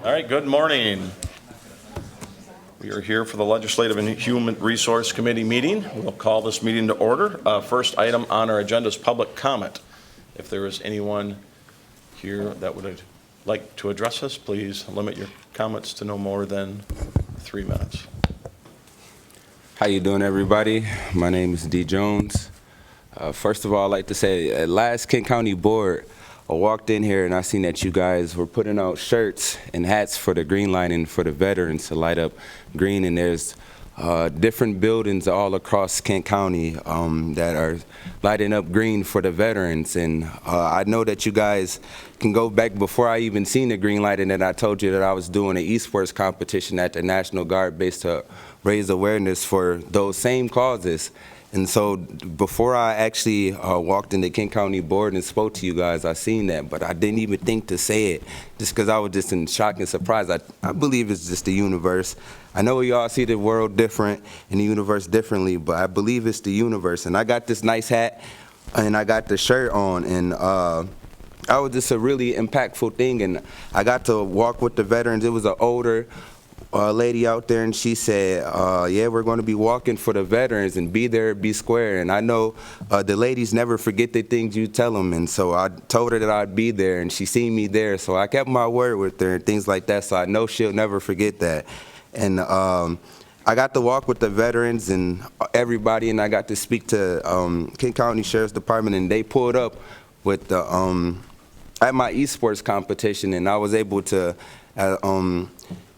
All right, good morning. We are here for the Legislative and Human Resource Committee meeting. We'll call this meeting to order. First item on our agenda is public comment. If there is anyone here that would like to address us, please limit your comments to no more than 3 minutes. How you doing, everybody? My name is D. Jones. First of all, I'd like to say, at last Kent County Board, I walked in here and I seen that you guys were putting out shirts and hats for the Green Line and for the veterans to light up green, and there's different buildings all across Kent County that are lighting up green for the veterans. And I know that you guys can go back before I even seen the green light, and then I told you that I was doing an esports competition at the National Guard base to raise awareness for those same causes. And so before I actually walked in the Kent County Board and spoke to you guys, I seen that, but I didn't even think to say it just because I was just in shock and surprise. I believe it's just the universe. I know we all see the world different and the universe differently, but I believe it's the universe. And I got this nice hat and I got the shirt on, and that was just a really impactful thing. And I got to walk with the veterans. It was an older lady out there, and she said, yeah, we're going to be walking for the veterans, and be there, be square. And I know the ladies never forget the things you tell them, and so I told her that I'd be there, and she seen me there, so I kept my word with her and things like that, so I know she'll never forget that. And I got to walk with the veterans and everybody, and I got to speak to Kent County Sheriff's Department, and they pulled up with the at my esports competition, and I was able to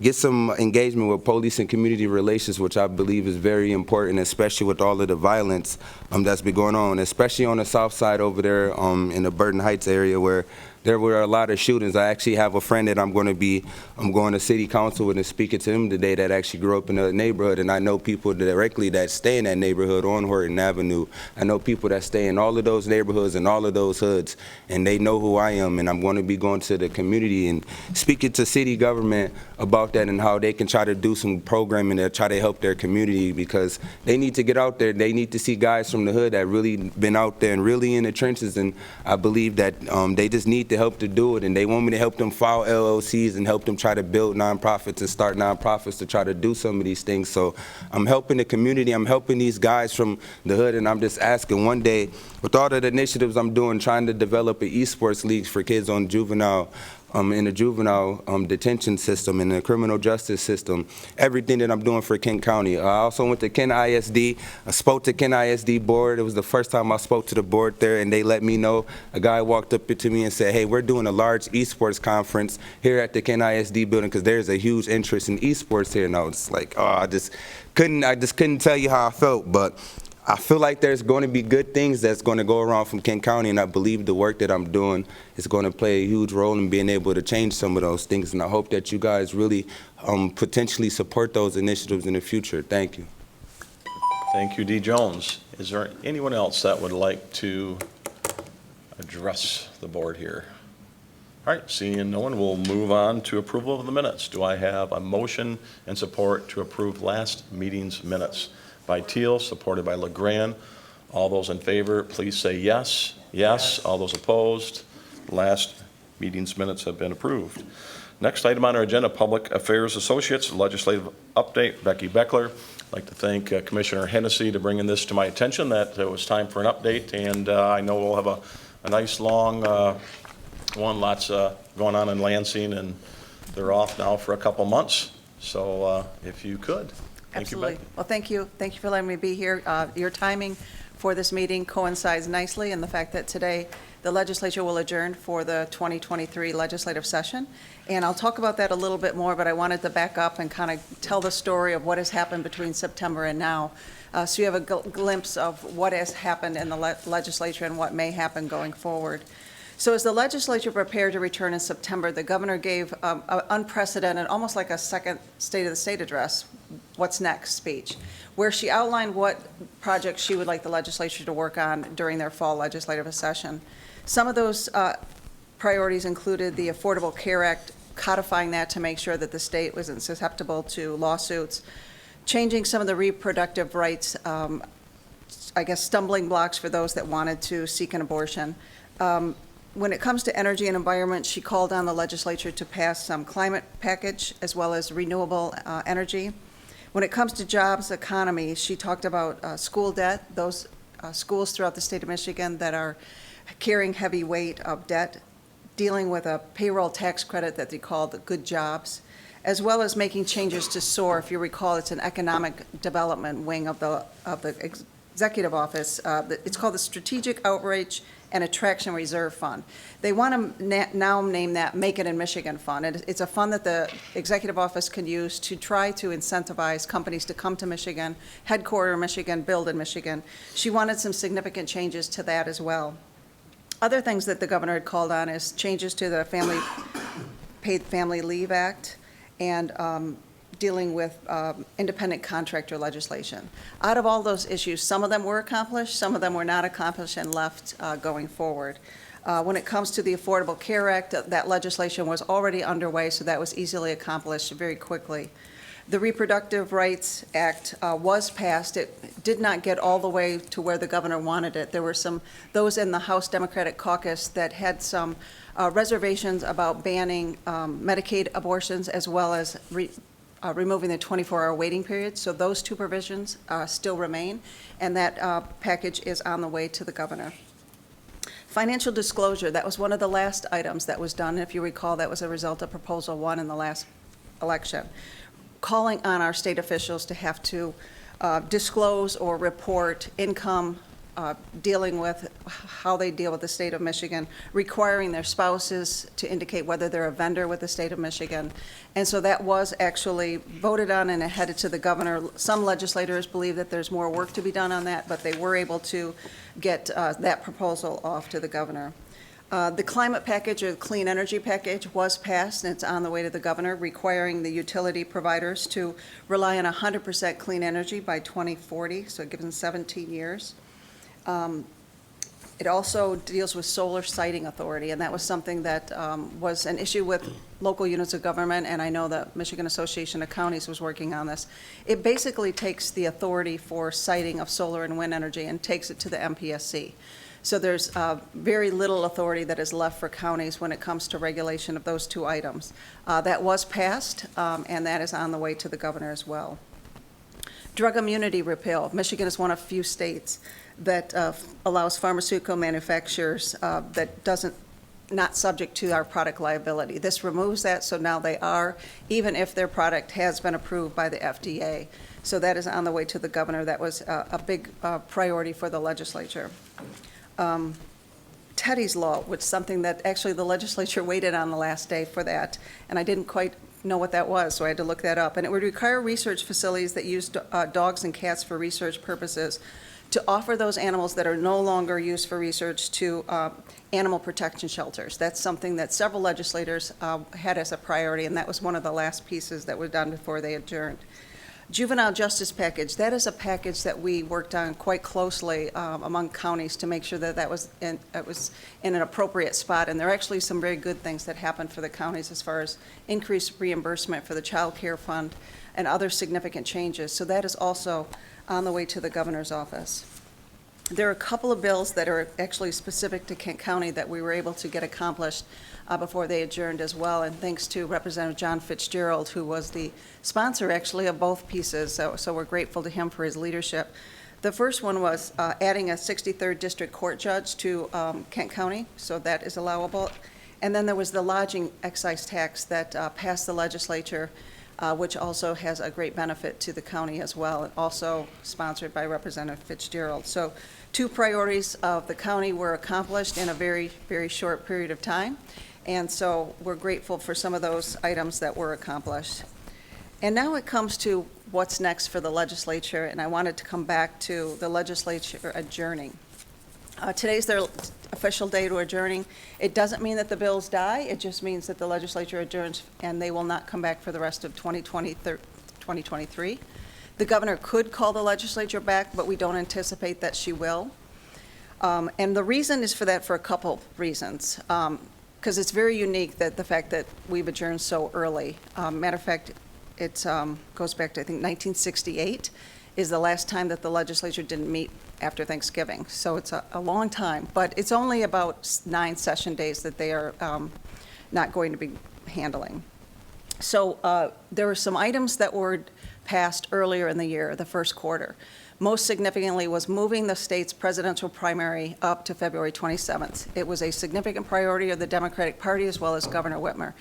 get some engagement with police and community relations, which I believe is very important, especially with all of the violence that's been going on, especially on the south side over there in the Burton Heights area, where there were a lot of shootings. I actually have a friend that I'm going to city council with and speaking to him today that actually grew up in the neighborhood, and I know people directly that stay in that neighborhood on Horton Avenue. I know people that stay in all of those neighborhoods and all of those hoods, and they know who I am, and I'm going to be going to the community and speaking to city government about that and how they can try to do some programming to try to help their community, because they need to get out there. They need to see guys from the hood that really been out there and really in the trenches, and I believe that they just need to help to do it, and they want me to help them file LLCs and help them try to build nonprofits and start nonprofits to try to do some of these things. So I'm helping the community, I'm helping these guys from the hood, and I'm just asking one day, with all of the initiatives I'm doing, trying to develop an esports league for kids on juvenile in the juvenile detention system, in the criminal justice system, everything that I'm doing for Kent County. I also went to Kent ISD. I spoke to Kent ISD board. It was the first time I spoke to the board there, and they let me know. A guy walked up to me and said, hey, we're doing a large esports conference here at the Kent ISD building because there's a huge interest in esports here. And I was like, oh, I just couldn't tell you how I felt, but I feel like there's going to be good things that's going to go around from Kent County, and I believe the work that I'm doing is going to play a huge role in being able to change some of those things, and I hope that you guys really potentially support those initiatives in the future. Thank you. Thank you, D. Jones. Is there anyone else that would like to address the board here? All right, seeing no one, we'll move on to approval of the minutes. Do I have a motion and support to approve last meeting's minutes? By Teal, supported by LeGrand. All those in favor, please say yes. Yes. All those opposed? Last meeting's minutes have been approved. Next item on our agenda, Public Affairs Associates, legislative update. Becky Beckler. I'd like to thank Commissioner Hennessy to bringing this to my attention, that it was time for an update, and I know we'll have a nice long one, lots going on in Lansing, and they're off now for a couple months. So if you could. Absolutely. Well, thank you. Thank you for letting me be here. Your timing for this meeting coincides nicely in the fact that today the legislature will adjourn for the 2023 legislative session. And I'll talk about that a little bit more, but I wanted to back up and kind of tell the story of what has happened between September and now. So you have a glimpse of what has happened in the legislature and what may happen going forward. So as the legislature prepared to return in September, the governor gave an unprecedented, almost like a second State of the State address, what's next speech, where she outlined what projects she would like the legislature to work on during their fall legislative session. Some of those priorities included the Affordable Care Act, codifying that to make sure that the state wasn't susceptible to lawsuits, changing some of the reproductive rights, I guess stumbling blocks for those that wanted to seek an abortion, When it comes to energy and environment, she called on the legislature to pass some climate package as well as renewable energy. When it comes to jobs, economy, she talked about school debt, those schools throughout the state of Michigan that are carrying heavy weight of debt, dealing with a payroll tax credit that they call the good jobs, as well as making changes to SOAR. If you recall, it's an economic development wing of the executive office. It's called the Strategic Outreach and Attraction Reserve Fund. They want to now name that Make It in Michigan Fund. And it's a fund that the executive office can use to try to incentivize companies to come to Michigan, headquarter in Michigan, build in Michigan. She wanted some significant changes to that as well. Other things that the governor had called on is changes to the Paid Family Leave Act and dealing with independent contractor legislation. Out of all those issues, some of them were accomplished, some of them were not accomplished and left going forward. When it comes to the Affordable Care Act, that legislation was already underway, so that was easily accomplished very quickly. The Reproductive Rights Act was passed. It did not get all the way to where the governor wanted it. There were those in the House Democratic caucus that had some reservations about banning Medicaid abortions as well as removing the 24-hour waiting period. So those two provisions still remain, and that package is on the way to the governor. Financial disclosure, that was one of the last items that was done. If you recall, that was a result of Proposal 1 in the last election, calling on our state officials to have to disclose or report income, dealing with how they deal with the state of Michigan, requiring their spouses to indicate whether they're a vendor with the state of Michigan. And so that was actually voted on and it headed to the governor. Some legislators believe that there's more work to be done on that, but they were able to get that proposal off to the governor. The climate package or the clean energy package was passed, and it's on the way to the governor, requiring the utility providers to rely on 100% clean energy by 2040, so it gives them 17 years. It also deals with solar siting authority, and that was something that was an issue with local units of government, and I know the Michigan Association of Counties was working on this. It basically takes the authority for siting of solar and wind energy and takes it to the MPSC. So there's very little authority that is left for counties when it comes to regulation of those two items. That was passed, and that is on the way to the governor as well. Drug immunity repeal. Michigan is one of few states that allows pharmaceutical manufacturers not subject to our product liability. This removes that, so now they are, even if their product has been approved by the FDA. So that is on the way to the governor. That was a big priority for the legislature. Teddy's Law, which is something that actually the legislature waited on the last day for that, and I didn't quite know what that was, so I had to look that up. And it would require research facilities that use dogs and cats for research purposes to offer those animals that are no longer used for research to animal protection shelters. That's something that several legislators had as a priority, and that was one of the last pieces that was done before they adjourned. Juvenile justice package, that is a package that we worked on quite closely among counties to make sure that it was in an appropriate spot. And there are actually some very good things that happened for the counties as far as increased reimbursement for the child care fund and other significant changes. So that is also on the way to the governor's office. There are a couple of bills that are actually specific to Kent County that we were able to get accomplished before they adjourned as well, and thanks to Representative John Fitzgerald, who was the sponsor actually of both pieces, so we're grateful to him for his leadership. The first one was adding a 63rd District Court judge to Kent County, so that is allowable. And then there was the lodging excise tax that passed the legislature, which also has a great benefit to the county as well, and also sponsored by Representative Fitzgerald. So two priorities of the county were accomplished in a very, very short period of time. And so we're grateful for some of those items that were accomplished. And now it comes to what's next for the legislature, and I wanted to come back to the legislature adjourning. Today's their official day to adjourning. It doesn't mean that the bills die, it just means that the legislature adjourns and they will not come back for the rest of 2023. The governor could call the legislature back, but we don't anticipate that she will. And the reason is for that for a couple reasons. Because it's very unique that the fact that we've adjourned so early. Matter of fact, it goes back to, I think, 1968, is the last time that the legislature didn't meet after Thanksgiving. So it's a long time, but it's only about 9 session days that they are not going to be handling. So there were some items that were passed earlier in the year, the first quarter. Most significantly was moving the state's presidential primary up to February 27th. It was a significant priority of the Democratic Party as well as Governor Whitmer.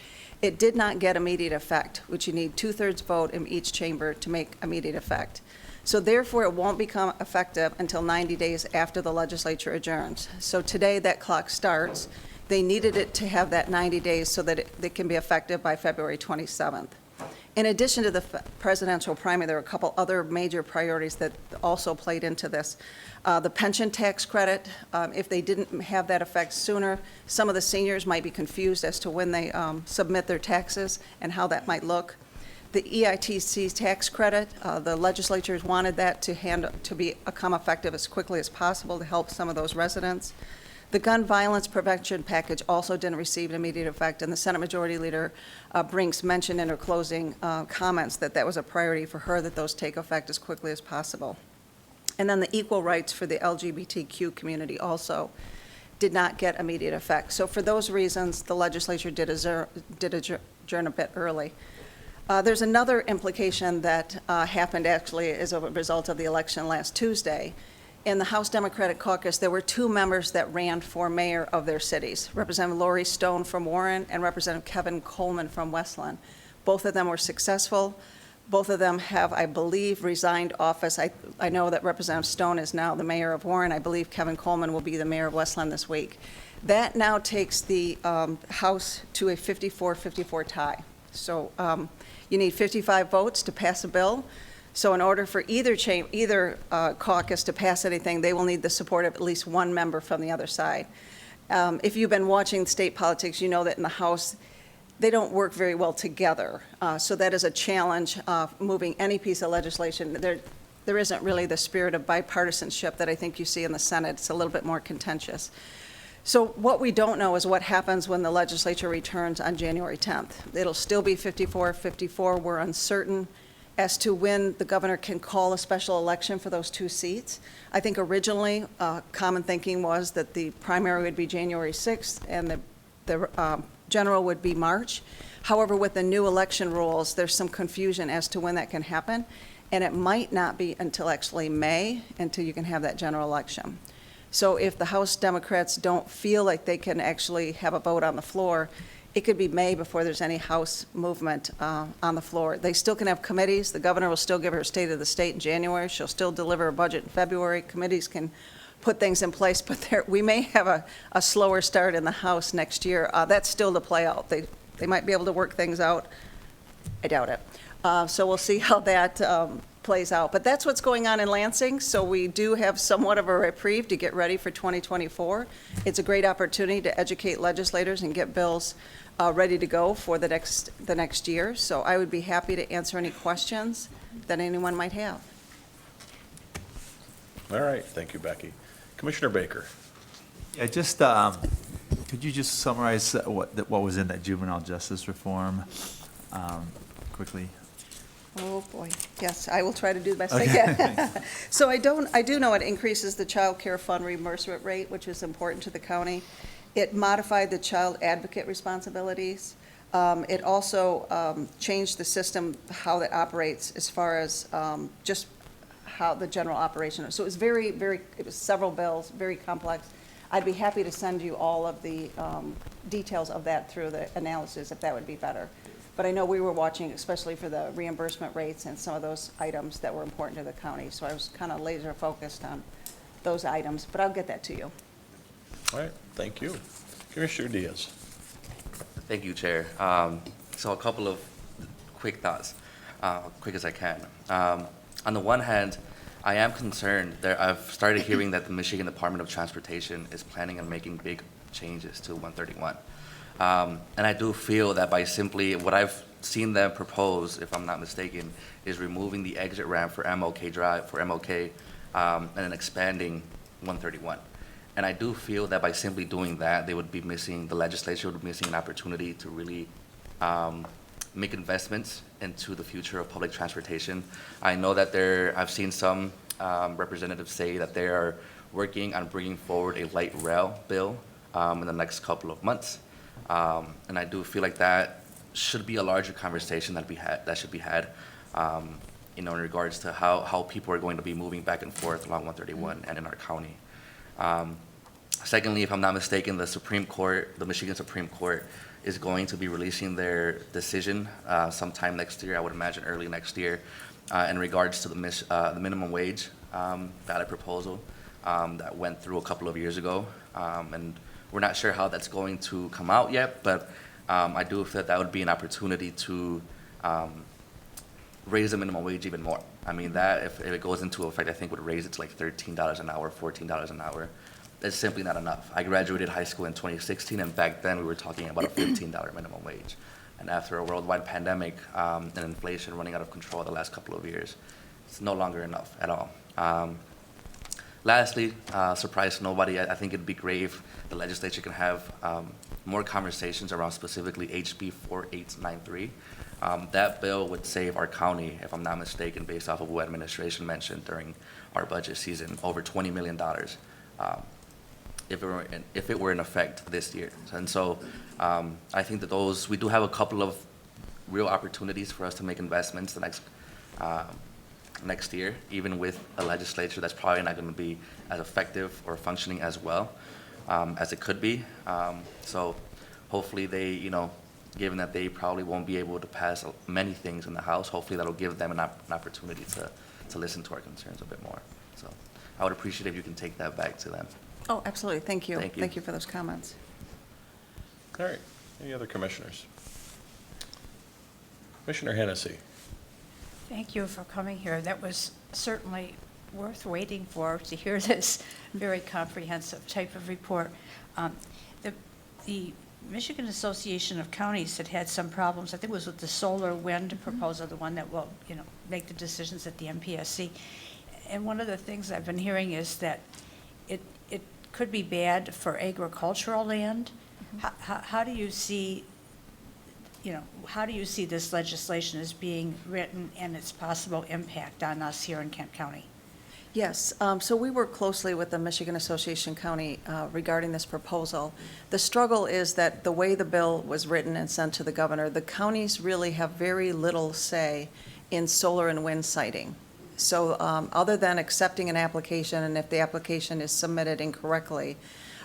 It did not get immediate effect, which you need 2/3 vote in each chamber to make immediate effect. So therefore, it won't become effective until 90 days after the legislature adjourns. So today, that clock starts. They needed it to have that 90 days so that it can be effective by February 27th. In addition to the presidential primary, there were a couple other major priorities that also played into this. The pension tax credit, if they didn't have that effect sooner, some of the seniors might be confused as to when they submit their taxes and how that might look. The EITC tax credit, the legislatures wanted that to become effective as quickly as possible to help some of those residents. The gun violence prevention package also didn't receive an immediate effect, and the Senate Majority Leader Brinks mentioned in her closing comments that that was a priority for her, that those take effect as quickly as possible. And then the equal rights for the LGBTQ community also did not get immediate effect. So for those reasons, the legislature did adjourn a bit early. There's another implication that happened actually as a result of the election last Tuesday. In the House Democratic Caucus, there were 2 members that ran for mayor of their cities, Representative Lori Stone from Warren and Representative Kevin Coleman from Westland. Both of them were successful. Both of them have, I believe, resigned office. I know that Representative Stone is now the mayor of Warren. I believe Kevin Coleman will be the mayor of Westland this week. That now takes the House to a 54-54 tie. So you need 55 votes to pass a bill. So in order for either caucus to pass anything, they will need the support of at least 1 member from the other side. If you've been watching state politics, you know that in the House, they don't work very well together. So that is a challenge moving any piece of legislation. There isn't really the spirit of bipartisanship that I think you see in the Senate. It's a little bit more contentious. So what we don't know is what happens when the legislature returns on January 10th. It'll still be 54-54. We're uncertain as to when the governor can call a special election for those 2 seats. I think originally, common thinking was that the primary would be January 6th and the general would be March. However, with the new election rules, there's some confusion as to when that can happen, and it might not be until actually May until you can have that general election. So if the House Democrats don't feel like they can actually have a vote on the floor, it could be May before there's any House movement on the floor. They still can have committees. The governor will still give her State of the State in January. She'll still deliver a budget in February. Committees can put things in place, but we may have a slower start in the House next year. That's still to play out. They might be able to work things out. I doubt it. So we'll see how that plays out. But that's what's going on in Lansing, so we do have somewhat of a reprieve to get ready for 2024. It's a great opportunity to educate legislators and get bills ready to go for the next year. So I would be happy to answer any questions that anyone might have. All right, thank you, Becky. Commissioner Baker. Yeah, just, could you just summarize what was in that juvenile justice reform quickly? Oh, boy. Yes, I will try to do the best I Okay, can. So I do know it increases the child care fund reimbursement rate, which is important to the county. It modified the child advocate responsibilities. It also changed the system, how that operates as far as just how the general operation is. So it was it was several bills, very complex. I'd be happy to send you all of the details of that through the analysis if that would be better. But I know we were watching, especially for the reimbursement rates and some of those items that were important to the county. So I was kind of laser focused on those items, but I'll get that to you. All right, thank you. Commissioner Diaz. Thank you, Chair. So a couple of quick thoughts, quick as I can. On the one hand, I am concerned that I've started hearing that the Michigan Department of Transportation is planning on making big changes to 131. And I do feel that by simply, what I've seen them propose, if I'm not mistaken, is removing the exit ramp for MLK Drive, and then expanding 131. And I do feel that by simply doing that, the legislature would be missing an opportunity to really make investments into the future of public transportation. I know that I've seen some representatives say that they are working on bringing forward a light rail bill in the next couple of months. And I do feel like that should be a larger conversation that should be had, in regards to how people are going to be moving back and forth along 131 and in our county. Secondly, if I'm not mistaken, the Michigan Supreme Court is going to be releasing their decision sometime next year, I would imagine early next year, in regards to the minimum wage ballot proposal that went through a couple of years ago. And we're not sure how that's going to come out yet, but I do feel that would be an opportunity to raise the minimum wage even more. I mean, that, if it goes into effect, I think would raise it to like $13 an hour, $14 an hour. That's simply not enough. I graduated high school in 2016, and back then we were talking about a $15 minimum wage. And after a worldwide pandemic and inflation running out of control the last couple of years, it's no longer enough at all. Lastly, surprise to nobody, I think it'd be great if the legislature can have more conversations around specifically HB 4893. That bill would save our county, if I'm not mistaken, based off of what administration mentioned during our budget season, over $20 million. If it were in effect this year. And so I think that we do have a couple of real opportunities for us to make investments the next year, even with a legislature that's probably not going to be as effective or functioning as well as it could be. So hopefully they, given that they probably won't be able to pass many things in the House, hopefully that'll give them an opportunity to listen to our concerns a bit more. So I would appreciate if you can take that back to them. Oh, absolutely. Thank you. Thank you. Thank you for those comments. All right, any other commissioners? Commissioner Hennessy. Thank you for coming here. That was certainly worth waiting for, to hear this very comprehensive type of report. The Michigan Association of Counties had some problems. I think it was with the solar wind proposal, the one that will, make the decisions at the MPSC. And one of the things I've been hearing is that it could be bad for agricultural land. How do you see, how do you see this legislation as being written and its possible impact on us here in Kent County? Yes, so we work closely with the Michigan Association County regarding this proposal. The struggle is that the way the bill was written and sent to the governor, the counties really have very little say in solar and wind siting. So other than accepting an application, and if the application is submitted incorrectly,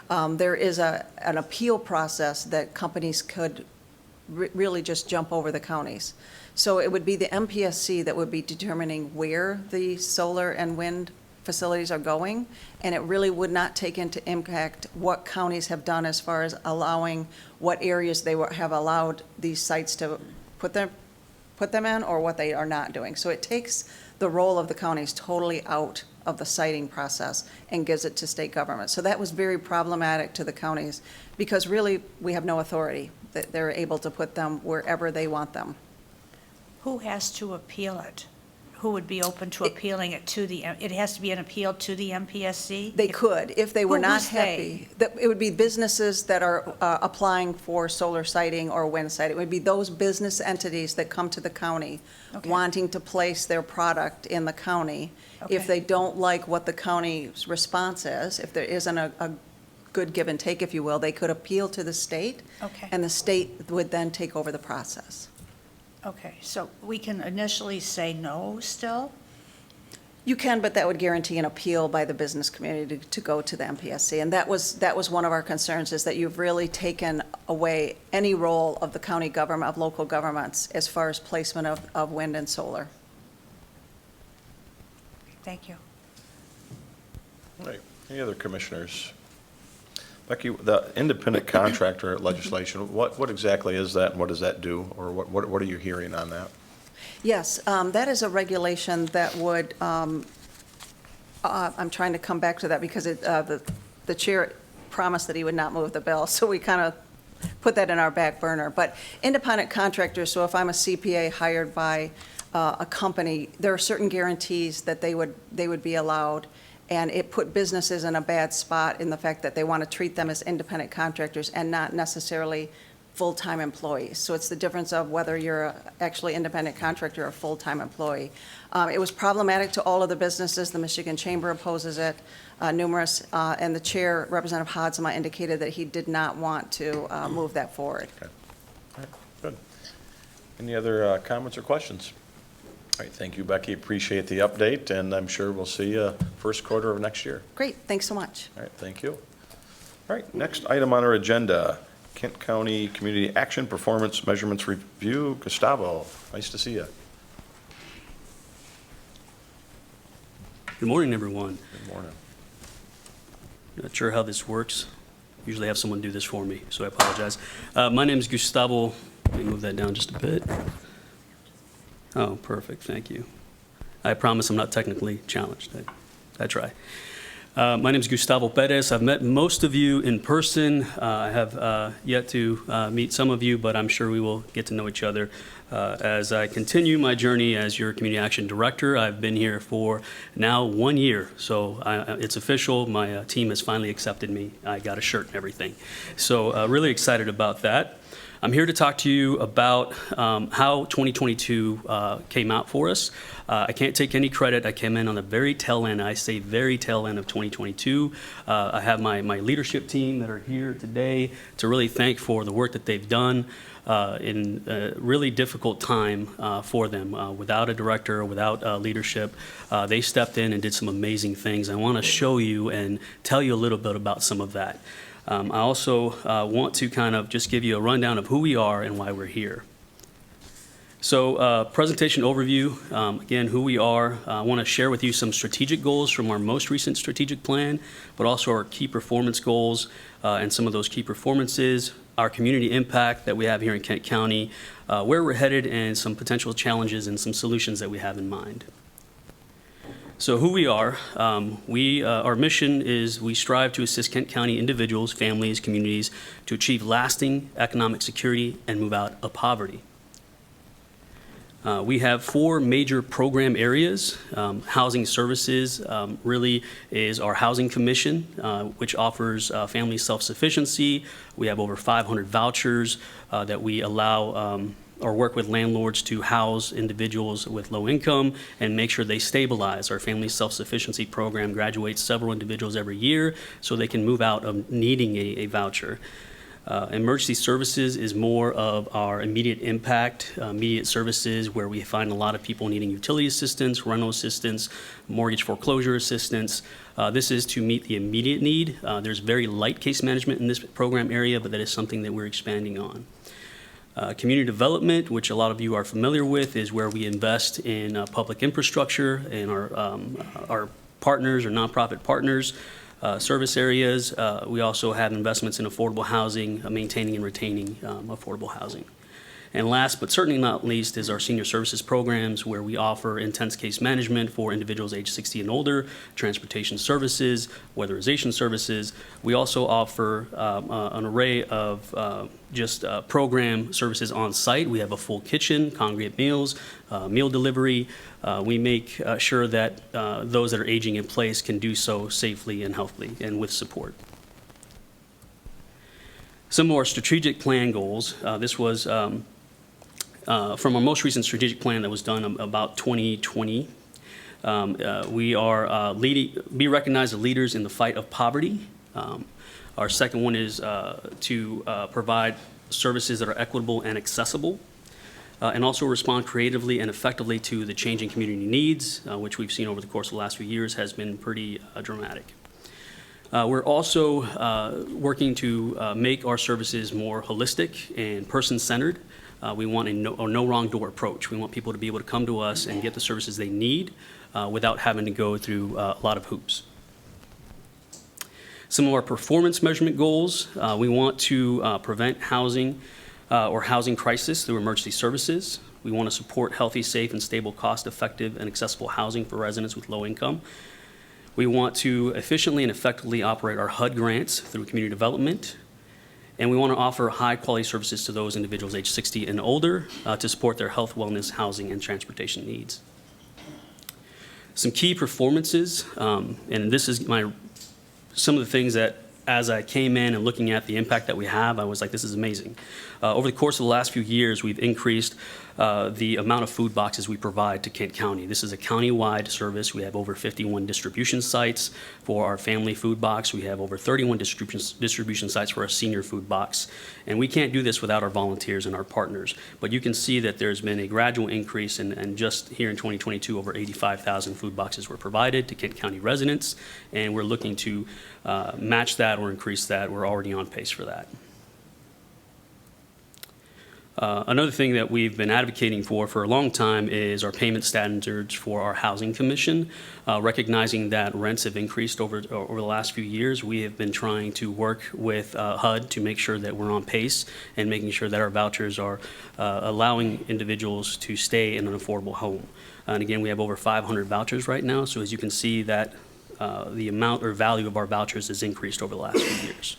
there is an appeal process that companies could really just jump over the counties. So it would be the MPSC that would be determining where the solar and wind facilities are going, and it really would not take into impact what counties have done as far as allowing what areas they have allowed these sites to put them in, or what they are not doing. So it takes the role of the counties totally out of the siting process and gives it to state government. So that was very problematic to the counties, because really we have no authority. That they're able to put them wherever they want them. Who has to appeal it? Who would be open to appealing it to it has to be an appeal to the MPSC? They could, if they were not Who's happy. It would be businesses that are applying for solar siting or wind siting. It would be those business entities that come to the county Okay. wanting to place their product in the county. If Okay. they don't like what the county's response is, if there isn't a good give and take, if you will, they could appeal to the state. Okay. And the state would then take over the process. Okay, so we can initially say no still? You can, but that would guarantee an appeal by the business community to go to the MPSC. And that was one of our concerns, is that you've really taken away any role of the county government, of local governments, as far as placement of wind and solar. Thank you. All right, any other commissioners? Becky, the independent contractor legislation, what exactly is that, and what does that do, or what are you hearing on that? Yes, that is a regulation that would, I'm trying to come back to that because the chair promised that he would not move the bill, so we kind of put that in our back burner. But independent contractors, so if I'm a CPA hired by a company, there are certain guarantees that they would be allowed. And it put businesses in a bad spot in the fact that they want to treat them as independent contractors and not necessarily full-time employees. So it's the difference of whether you're actually independent contractor or a full-time employee. It was problematic to all of the businesses. The Michigan Chamber opposes it, numerous, and the chair, Representative Hodsma, indicated that he did not want to move that forward. Okay. All right, good. Any other comments or questions? All right, thank you, Becky. Appreciate the update, and I'm sure we'll see you first quarter of next year. Great, thanks so much. All right, thank you. All right, next item on our agenda, Kent County Community Action Performance Measurements Review. Gustavo, nice to see you. Good morning, everyone. Good morning. Not sure how this works. Usually have someone do this for me, so I apologize. My name is Gustavo. Let me move that down just a bit. Oh, perfect, thank you. I promise I'm not technically challenged. I try. My name is Gustavo Perez. I've met most of you in person. I have yet to meet some of you, but I'm sure we will get to know each other as I continue my journey as your Community Action Director. I've been here for now 1 year, so it's official. My team has finally accepted me. I got a shirt and everything. So really excited about that. I'm here to talk to you about how 2022 came out for us. I can't take any credit. I came in on the very tail end. I say very tail end of 2022. I have my leadership team that are here today to really thank for the work that they've done in a really difficult time for them. Without a director, without leadership, they stepped in and did some amazing things. I want to show you and tell you a little bit about some of that. I also want to kind of just give you a rundown of who we are and why we're here. So presentation overview, again, who we are. I want to share with you some strategic goals from our most recent strategic plan, but also our key performance goals and some of those key performances, our community impact that we have here in Kent County, where we're headed, and some potential challenges and some solutions that we have in mind. So who we are, our mission is we strive to assist Kent County individuals, families, communities to achieve lasting economic security and move out of poverty. We have 4 major program areas. Housing services really is our housing commission, which offers family self-sufficiency. We have over 500 vouchers that we allow or work with landlords to house individuals with low income and make sure they stabilize. Our family self-sufficiency program graduates several individuals every year so they can move out of needing a voucher. Emergency services is more of our immediate impact, immediate services where we find a lot of people needing utility assistance, rental assistance, mortgage foreclosure assistance. This is to meet the immediate need. There's very light case management in this program area, but that is something that we're expanding on. Community development, which a lot of you are familiar with, is where we invest in public infrastructure and our partners or nonprofit partners, service areas. We also have investments in affordable housing, maintaining and retaining affordable housing. And last but certainly not least is our senior services programs, where we offer intense case management for individuals age 60 and older, transportation services, weatherization services. We also offer an array of program services on site. We have a full kitchen, congregate meals, meal delivery. We make sure that those that are aging in place can do so safely and healthily and with support. Some of our strategic plan goals. This was from our most recent strategic plan that was done about 2020. We are be recognized as leaders in the fight of poverty. Our second one is to provide services that are equitable and accessible, and also respond creatively and effectively to the changing community needs, which we've seen over the course of the last few years has been pretty dramatic. We're also working to make our services more holistic and person-centered. We want a no wrong door approach. We want people to be able to come to us and get the services they need without having to go through a lot of hoops. Some of our performance measurement goals, we want to prevent housing or housing crisis through emergency services. We want to support healthy, safe, and stable, cost-effective, and accessible housing for residents with low income. We want to efficiently and effectively operate our HUD grants through community development. And we want to offer high-quality services to those individuals age 60 and older to support their health, wellness, housing, and transportation needs. Some key performances, and this is some of the things that as I came in and looking at the impact that we have, I was like, this is amazing. Over the course of the last few years, we've increased the amount of food boxes we provide to Kent County. This is a county-wide service. We have over 51 distribution sites for our family food box. We have over 31 distribution sites for our senior food box. And we can't do this without our volunteers and our partners. But you can see that there's been a gradual increase, and just here in 2022, over 85,000 food boxes were provided to Kent County residents, and we're looking to match that or increase that. We're already on pace for that. Another thing that we've been advocating for a long time is our payment standards for our housing commission. Recognizing that rents have increased over the last few years, we have been trying to work with HUD to make sure that we're on pace and making sure that our vouchers are allowing individuals to stay in an affordable home. And again, we have over 500 vouchers right now, so as you can see that the amount or value of our vouchers has increased over the last few years.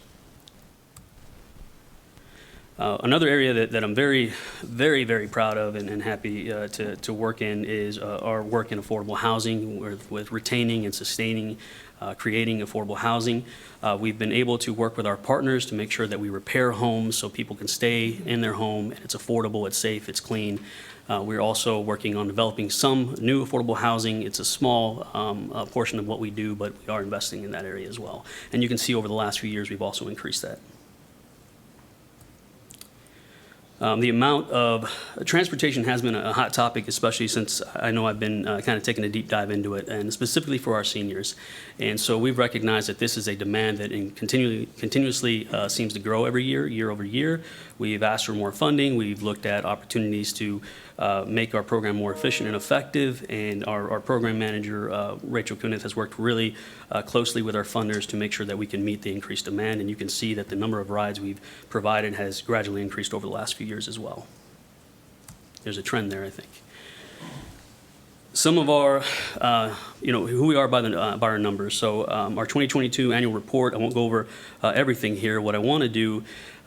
Another area that I'm very, very, very proud of and happy to work in is our work in affordable housing with retaining and sustaining, creating affordable housing. We've been able to work with our partners to make sure that we repair homes so people can stay in their home, and it's affordable, it's safe, it's clean. We're also working on developing some new affordable housing. It's a small portion of what we do, but we are investing in that area as well. And you can see over the last few years, we've also increased that. The amount of transportation has been a hot topic, especially since I know I've been kind of taking a deep dive into it, and specifically for our seniors. And so we've recognized that this is a demand that continuously seems to grow every year, year over year. We've asked for more funding. We've looked at opportunities to make our program more efficient and effective, and our program manager, Rachel Kunith, has worked really closely with our funders to make sure that we can meet the increased demand, and you can see that the number of rides we've provided has gradually increased over the last few years as well. There's a trend there, I think. Some of our, who we are by our numbers. So our 2022 annual report, I won't go over everything here. What I want to do,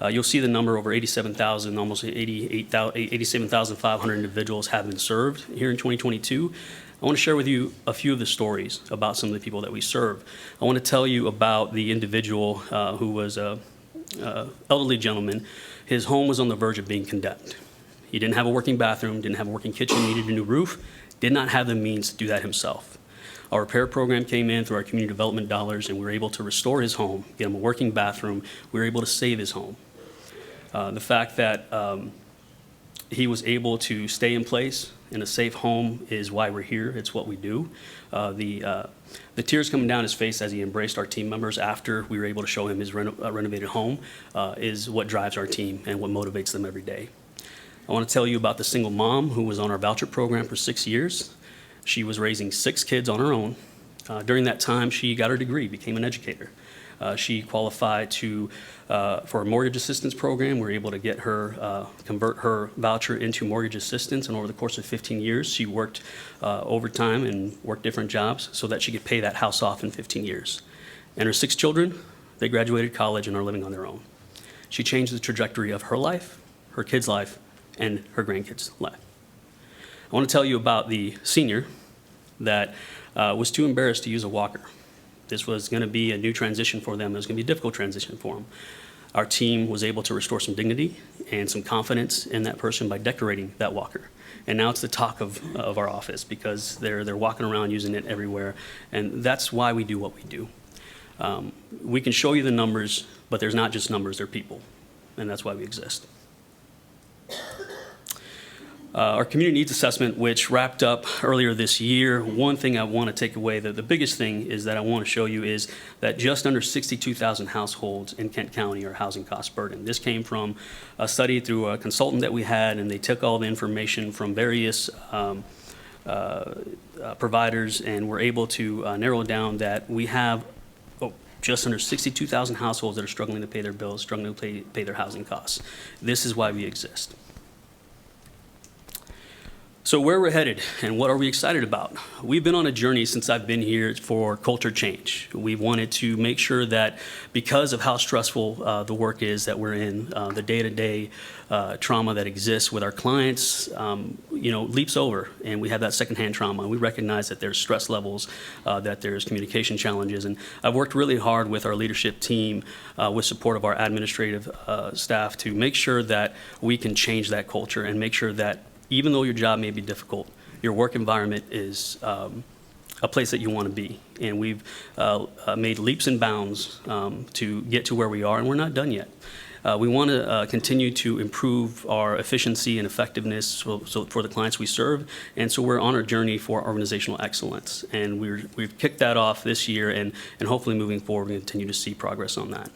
you'll see the number over 87,000, almost 87,500 individuals have been served here in 2022. I want to share with you a few of the stories about some of the people that we serve. I want to tell you about the individual who was an elderly gentleman. His home was on the verge of being condemned. He didn't have a working bathroom, didn't have a working kitchen, needed a new roof, did not have the means to do that himself. Our repair program came in through our community development dollars, and we were able to restore his home, get him a working bathroom. We were able to save his home. The fact that he was able to stay in place in a safe home is why we're here. It's what we do. The tears coming down his face as he embraced our team members after we were able to show him his renovated home is what drives our team and what motivates them every day. I want to tell you about the single mom who was on our voucher program for 6 years. She was raising 6 kids on her own. During that time, she got her degree, became an educator. She qualified for a mortgage assistance program. We were able to get her, convert her voucher into mortgage assistance, and over the course of 15 years, she worked overtime and worked different jobs so that she could pay that house off in 15 years. And her 6 children, they graduated college and are living on their own. She changed the trajectory of her life, her kids' life, and her grandkids' life. I want to tell you about the senior that was too embarrassed to use a walker. This was going to be a new transition for them. It was going to be a difficult transition for them. Our team was able to restore some dignity and some confidence in that person by decorating that walker. And now it's the talk of our office because they're walking around using it everywhere. And that's why we do what we do. We can show you the numbers, but there's not just numbers, they're people. And that's why we exist. Our community needs assessment, which wrapped up earlier this year. One thing I want to take away, the biggest thing is that I want to show you is that just under 62,000 households in Kent County are housing cost burden. This came from a study through a consultant that we had, and they took all the information from various providers and were able to narrow down that we have just under 62,000 households that are struggling to pay their bills, struggling to pay their housing costs. This is why we exist. So where we're headed and what are we excited about? We've been on a journey since I've been here for culture change. We wanted to make sure that because of how stressful the work is that we're in, the day-to-day trauma that exists with our clients, leaps over, and we have that secondhand trauma. We recognize that there's stress levels, that there's communication challenges, and I've worked really hard with our leadership team, with support of our administrative staff, to make sure that we can change that culture and make sure that even though your job may be difficult, your work environment is a place that you want to be. And we've made leaps and bounds to get to where we are, and we're not done yet. We want to continue to improve our efficiency and effectiveness so for the clients we serve, and so we're on our journey for organizational excellence. And we've kicked that off this year, and hopefully moving forward, we continue to see progress on that.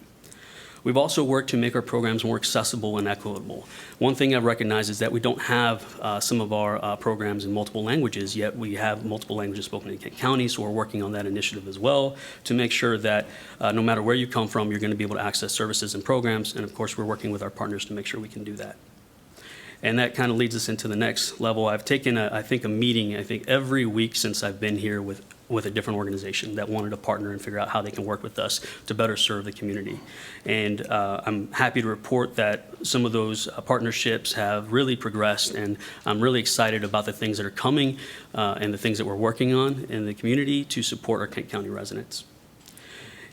We've also worked to make our programs more accessible and equitable. One thing I've recognized is that we don't have some of our programs in multiple languages, yet we have multiple languages spoken in Kent County, so we're working on that initiative as well to make sure that no matter where you come from, you're going to be able to access services and programs, and of course, we're working with our partners to make sure we can do that. And that kind of leads us into the next level. I've taken, a meeting, every week since I've been here with a different organization that wanted to partner and figure out how they can work with us to better serve the community. And I'm happy to report that some of those partnerships have really progressed, and I'm really excited about the things that are coming and the things that we're working on in the community to support our Kent County residents.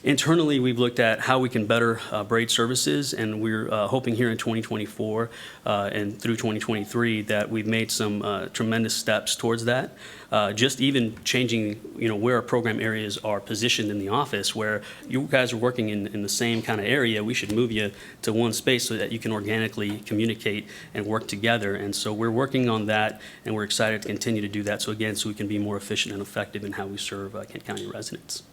Internally, we've looked at how we can better braid services, and we're hoping here in 2024 and through 2023 that we've made some tremendous steps towards that. Just even changing, where our program areas are positioned in the office, where you guys are working in the same kind of area, we should move you to one space so that you can organically communicate and work together. And so we're working on that, and we're excited to continue to do that. So again, so we can be more efficient and effective in how we serve Kent County residents.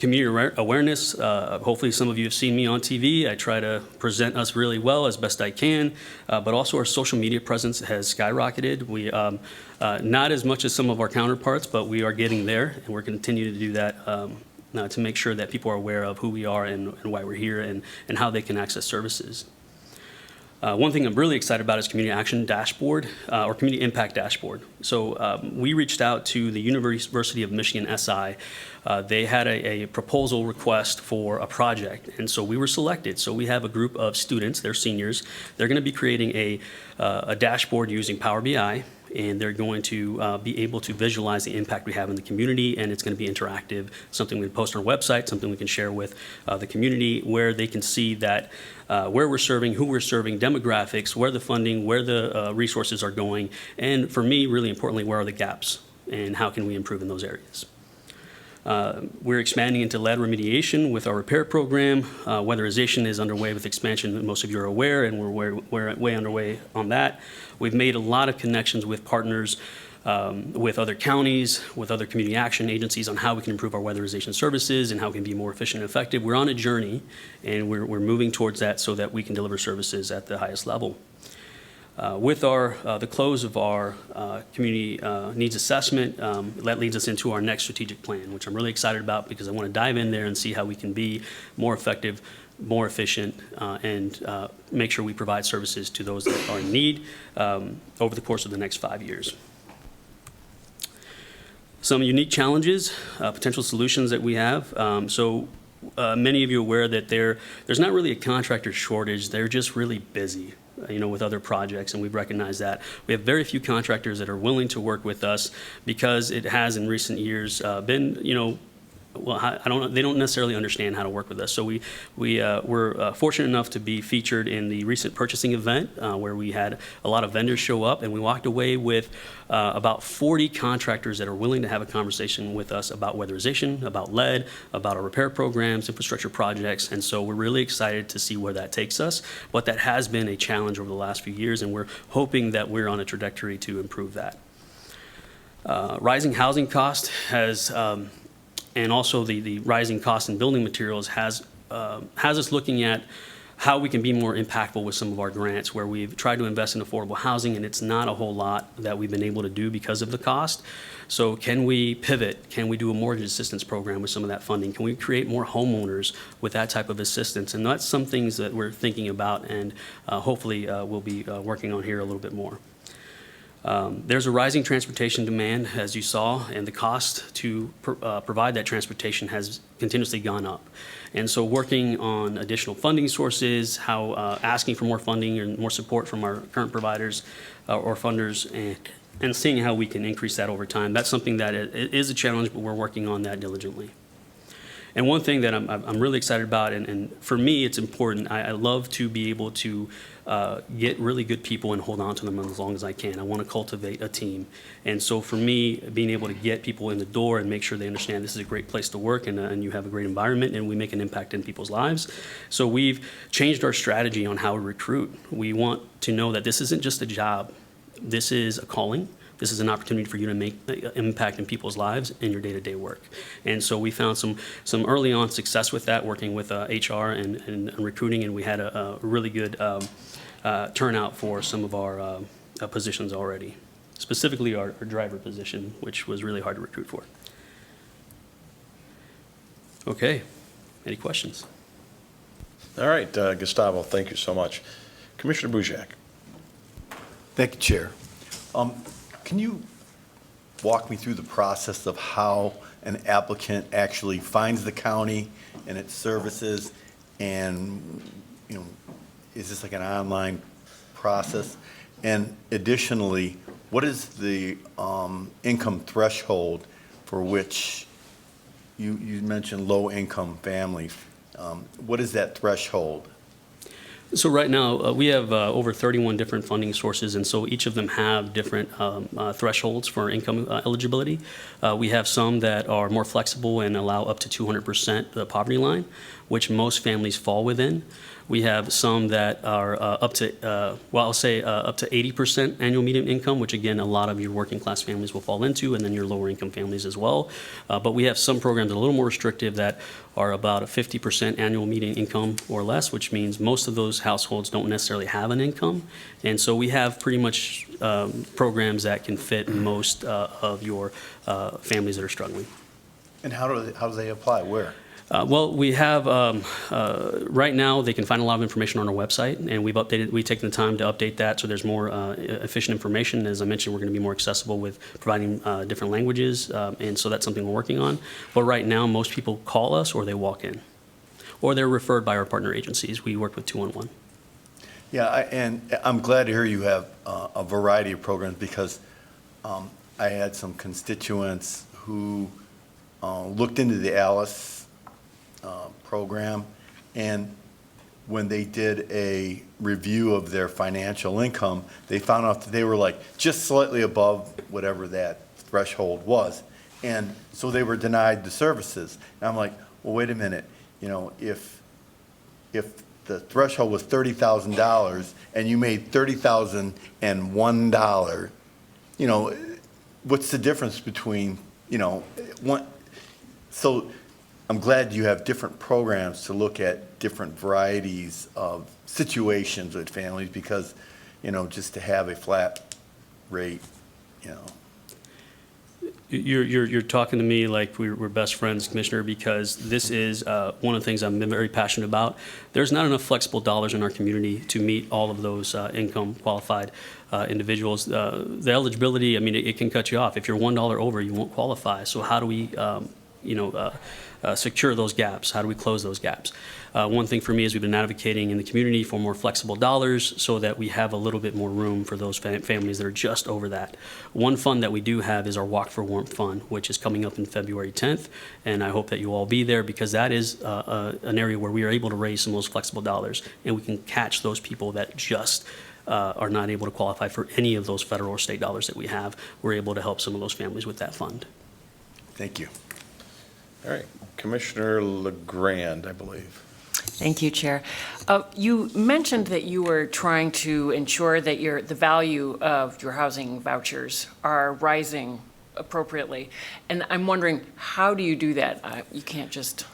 Community awareness, hopefully some of you have seen me on TV. I try to present us really well as best I can, but also our social media presence has skyrocketed. We, not as much as some of our counterparts, but we are getting there, and we're continuing to do that to make sure that people are aware of who we are and why we're here and how they can access services. One thing I'm really excited about is Community Action Dashboard, or Community Impact Dashboard. So we reached out to the University of Michigan SI. They had a proposal request for a project, and so we were selected. So we have a group of students, they're seniors. They're going to be creating a dashboard using Power BI, and they're going to be able to visualize the impact we have in the community, and it's going to be interactive, something we post on our website, something we can share with the community, where they can see that where we're serving, who we're serving, demographics, where the funding, where the resources are going, and for me, really importantly, where are the gaps, and how can we improve in those areas. We're expanding into lead remediation with our repair program. Weatherization is underway with expansion, most of you are aware, and we're way underway on that. We've made a lot of connections with partners, with other counties, with other community action agencies on how we can improve our weatherization services and how we can be more efficient and effective. We're on a journey, and we're moving towards that so that we can deliver services at the highest level. With the close of our community needs assessment, that leads us into our next strategic plan, which I'm really excited about because I want to dive in there and see how we can be more effective, more efficient, and make sure we provide services to those that are in need over the course of the next 5 years. Some unique challenges, potential solutions that we have. Many of you are aware that there's not really a contractor shortage. They're just really busy, with other projects, and we've recognized that. We have very few contractors that are willing to work with us because it has in recent years been, they don't necessarily understand how to work with us. So we're fortunate enough to be featured in the recent purchasing event where we had a lot of vendors show up, and we walked away with about 40 contractors that are willing to have a conversation with us about weatherization, about lead, about our repair programs, infrastructure projects, and so we're really excited to see where that takes us. But that has been a challenge over the last few years, and we're hoping that we're on a trajectory to improve that. Rising housing cost has and also the rising cost in building materials has us looking at how we can be more impactful with some of our grants, where we've tried to invest in affordable housing, and it's not a whole lot that we've been able to do because of the cost. So can we pivot? Can we do a mortgage assistance program with some of that funding? Can we create more homeowners with that type of assistance? And that's some things that we're thinking about, and hopefully we'll be working on here a little bit more. There's a rising transportation demand, as you saw, and the cost to provide that transportation has continuously gone up. And so working on additional funding sources, asking for more funding and more support from our current providers or funders, and seeing how we can increase that over time. That's something that it is a challenge, but we're working on that diligently. And one thing that I'm really excited about, and for me, it's important. I love to be able to get really good people and hold on to them as long as I can. I want to cultivate a team. And so for me, being able to get people in the door and make sure they understand this is a great place to work and you have a great environment and we make an impact in people's lives. So we've changed our strategy on how we recruit. We want to know that this isn't just a job. This is a calling. This is an opportunity for you to make an impact in people's lives in your day-to-day work. And so we found some early on success with that, working with HR and recruiting, and we had a really good turnout for some of our positions already, specifically our driver position, which was really hard to recruit for. Okay, any questions? All right, Gustavo, thank you so much. Commissioner Bujak. Thank you, Chair. Can you walk me through the process of how an applicant actually finds the county and its services? And, you know, is this like an online process? And additionally, what is the income threshold for which you mentioned low-income families? What is that threshold? So right now, we have over 31 different funding sources, and so each of them have different thresholds for income eligibility. We have some that are more flexible and allow up to 200% the poverty line, which most families fall within. We have some that are up to, up to 80% annual median income, which again, a lot of your working class families will fall into, and then your lower income families as well. But we have some programs that are a little more restrictive that are about a 50% annual median income or less, which means most of those households don't necessarily have an income. And so we have pretty much programs that can fit most of your families that are struggling. And how do they apply? Where? Well, we have, right now, they can find a lot of information on our website, and we've taken the time to update that so there's more efficient information. As I mentioned, we're going to be more accessible with providing different languages, and so that's something we're working on. But right now, most people call us or they walk in, or they're referred by our partner agencies. We work with 211. Yeah, and I'm glad to hear you have a variety of programs, because I had some constituents who looked into the ALICE program, and when they did a review of their financial income, they found out that they were like just slightly above whatever that threshold was, and so they were denied the services. And I'm like, well, wait a minute, you know, if the threshold was $30,000 and you made $30,001, you know, what's the difference between, you know, one? So I'm glad you have different programs to look at different varieties of situations with families, because, you know, just to have a flat rate, you know. You're talking to me like we're best friends, Commissioner, because this is one of the things I'm very passionate about. There's not enough flexible dollars in our community to meet all of those income qualified individuals. The eligibility, I mean, it can cut you off. If you're $1 over, you won't qualify. So how do we, secure those gaps? How do we close those gaps? One thing for me is we've been advocating in the community for more flexible dollars so that we have a little bit more room for those families that are just over that. One fund that we do have is our Walk for Warmth Fund, which is coming up in February 10th, and I hope that you all be there, because that is an area where we are able to raise some of those flexible dollars, and we can catch those people that just are not able to qualify for any of those federal or state dollars that we have. We're able to help some of those families with that fund. Thank you. All right, Commissioner LeGrand, I believe. Thank you, Chair. You mentioned that you were trying to ensure that the value of your housing vouchers are rising appropriately. And I'm wondering, how do you do that? You can't just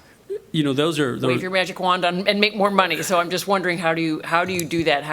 Those are, wave your magic wand and make more money. So I'm just wondering, how do you do that?